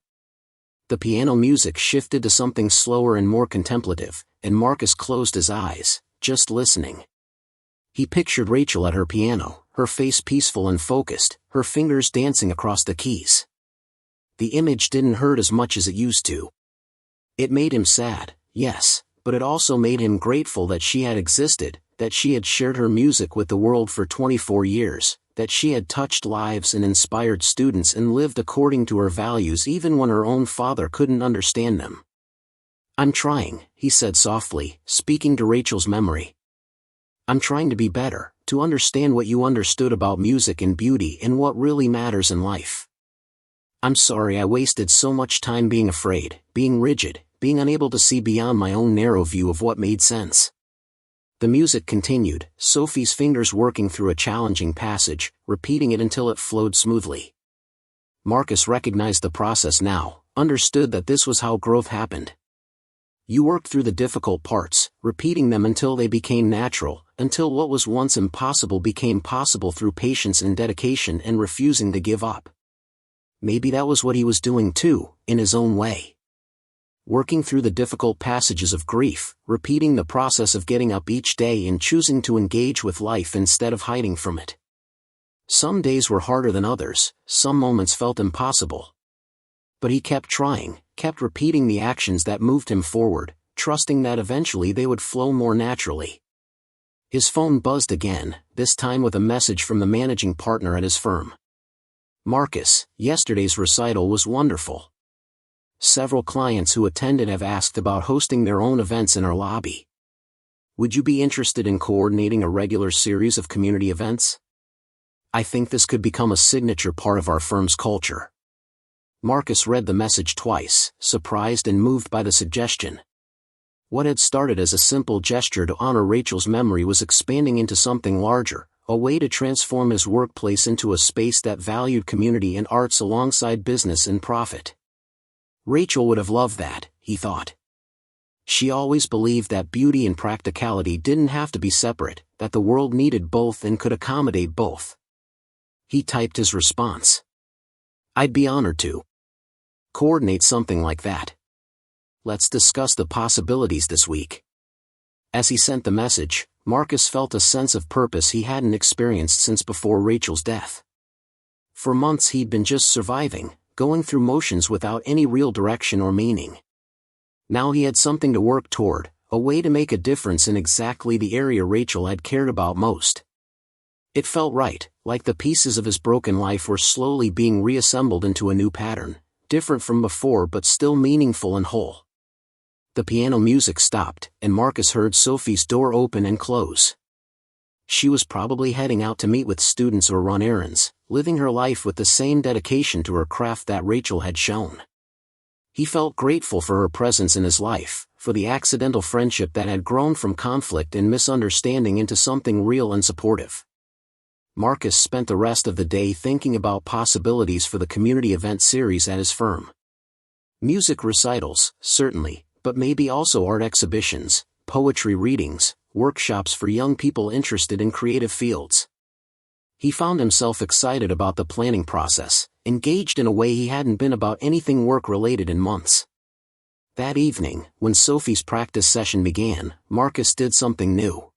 The piano music shifted to something slower and more contemplative, and Marcus closed his eyes, just listening. He pictured Rachel at her piano, her face peaceful and focused, her fingers dancing across the keys. The image didn't hurt as much as it used to. It made him sad, yes, but it also made him grateful that she had existed, that she had shared her music with the world for 24 years, that she had touched lives and inspired students and lived according to her values even when her own father couldn't understand them. "I'm trying," he said softly, speaking to Rachel's memory. "I'm trying to be better, to understand what you understood about music and beauty and what really matters in life. I'm sorry I wasted so much time being afraid, being rigid, being unable to see beyond my own narrow view of what made sense." The music continued, Sophie's fingers working through a challenging passage, repeating it until it flowed smoothly. Marcus recognized the process now, understood that this was how growth happened. You worked through the difficult parts, repeating them until they became natural, until what was once impossible became possible through patience and dedication and refusing to give up. Maybe that was what he was doing too, in his own way. Working through the difficult passages of grief, repeating the process of getting up each day and choosing to engage with life instead of hiding from it. Some days were harder than others, some moments felt impossible. But he kept trying, kept repeating the actions that moved him forward, trusting that eventually they would flow more naturally. His phone buzzed again, this time with a message from the managing partner at his firm. "Marcus, yesterday's recital was wonderful. Several clients who attended have asked about hosting their own events in our lobby. Would you be interested in coordinating a regular series of community events? I think this could become a signature part of our firm's culture." Marcus read the message twice, surprised and moved by the suggestion. What had started as a simple gesture to honor Rachel's memory was expanding into something larger, a way to transform his workplace into a space that valued community and arts alongside business and profit. Rachel would have loved that, he thought. She always believed that beauty and practicality didn't have to be separate, that the world needed both and could accommodate both. He typed his response. "I'd be honored to coordinate something like that. Let's discuss the possibilities this week." As he sent the message, Marcus felt a sense of purpose he hadn't experienced since before Rachel's death. For months he'd been just surviving, going through motions without any real direction or meaning. Now he had something to work toward, a way to make a difference in exactly the area Rachel had cared about most. It felt right, like the pieces of his broken life were slowly being reassembled into a new pattern, different from before but still meaningful and whole. The piano music stopped, and Marcus heard Sophie's door open and close. She was probably heading out to meet with students or run errands, living her life with the same dedication to her craft that Rachel had shown. He felt grateful for her presence in his life, for the accidental friendship that had grown from conflict and misunderstanding into something real and supportive. Marcus spent the rest of the day thinking about possibilities for the community event series at his firm. Music recitals, certainly, but maybe also art exhibitions, poetry readings, workshops for young people interested in creative fields. He found himself excited about the planning process, engaged in a way he hadn't been about anything work-related in months. That evening, when Sophie's practice session began, Marcus did something new.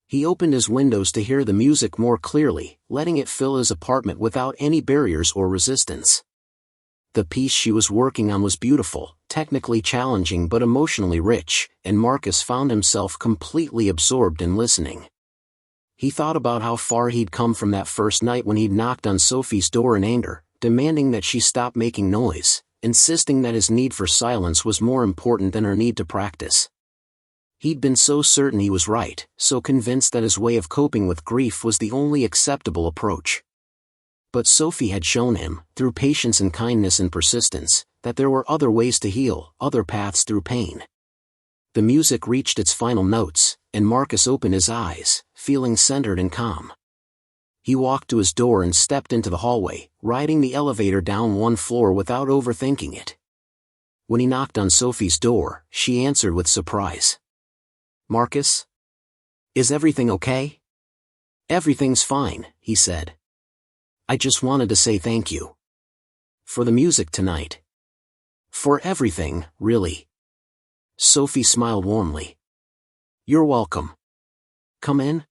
He opened his windows to hear the music more clearly, letting it fill his apartment without any barriers or resistance. The piece she was working on was beautiful, technically challenging but emotionally rich, and Marcus found himself completely absorbed in listening. He thought about how far he'd come from that first night when he'd knocked on Sophie's door in anger, demanding that she stop making noise, insisting that his need for silence was more important than her need to practice. He'd been so certain he was right, so convinced that his way of coping with grief was the only acceptable approach. But Sophie had shown him, through patience and kindness and persistence, that there were other ways to heal, other paths through pain. The music reached its final notes, and Marcus opened his eyes, feeling centered and calm. He walked to his door and stepped into the hallway, riding the elevator down one floor without overthinking it. When he knocked on Sophie's door, she answered with surprise. "Marcus? Is everything okay?" "Everything's fine," he said. "I just wanted to say thank you. For the music tonight. For everything, really." Sophie smiled warmly. "You're welcome. Come in."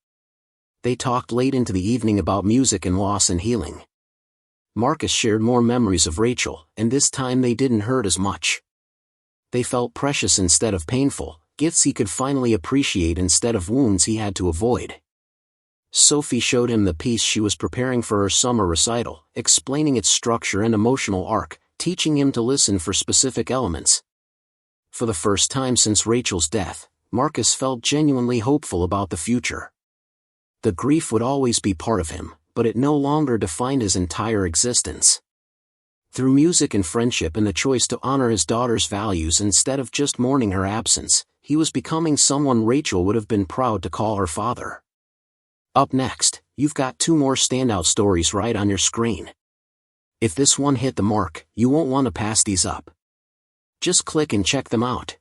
They talked late into the evening about music and loss and healing. Marcus shared more memories of Rachel, and this time they didn't hurt as much. They felt precious instead of painful, gifts he could finally appreciate instead of wounds he had to avoid. Sophie showed him the piece she was preparing for her summer recital, explaining its structure and emotional arc, teaching him to listen for specific elements. For the first time since Rachel's death, Marcus felt genuinely hopeful about the future. The grief would always be part of him, but it no longer defined his entire existence. Through music and friendship and the choice to honor his daughter's values instead of just mourning her absence, he was becoming someone Rachel would have been proud to call her father. Up next, you've got 2 more standout stories right on your screen. If this one hit the mark, you won't want to pass these up. Just click and check them out.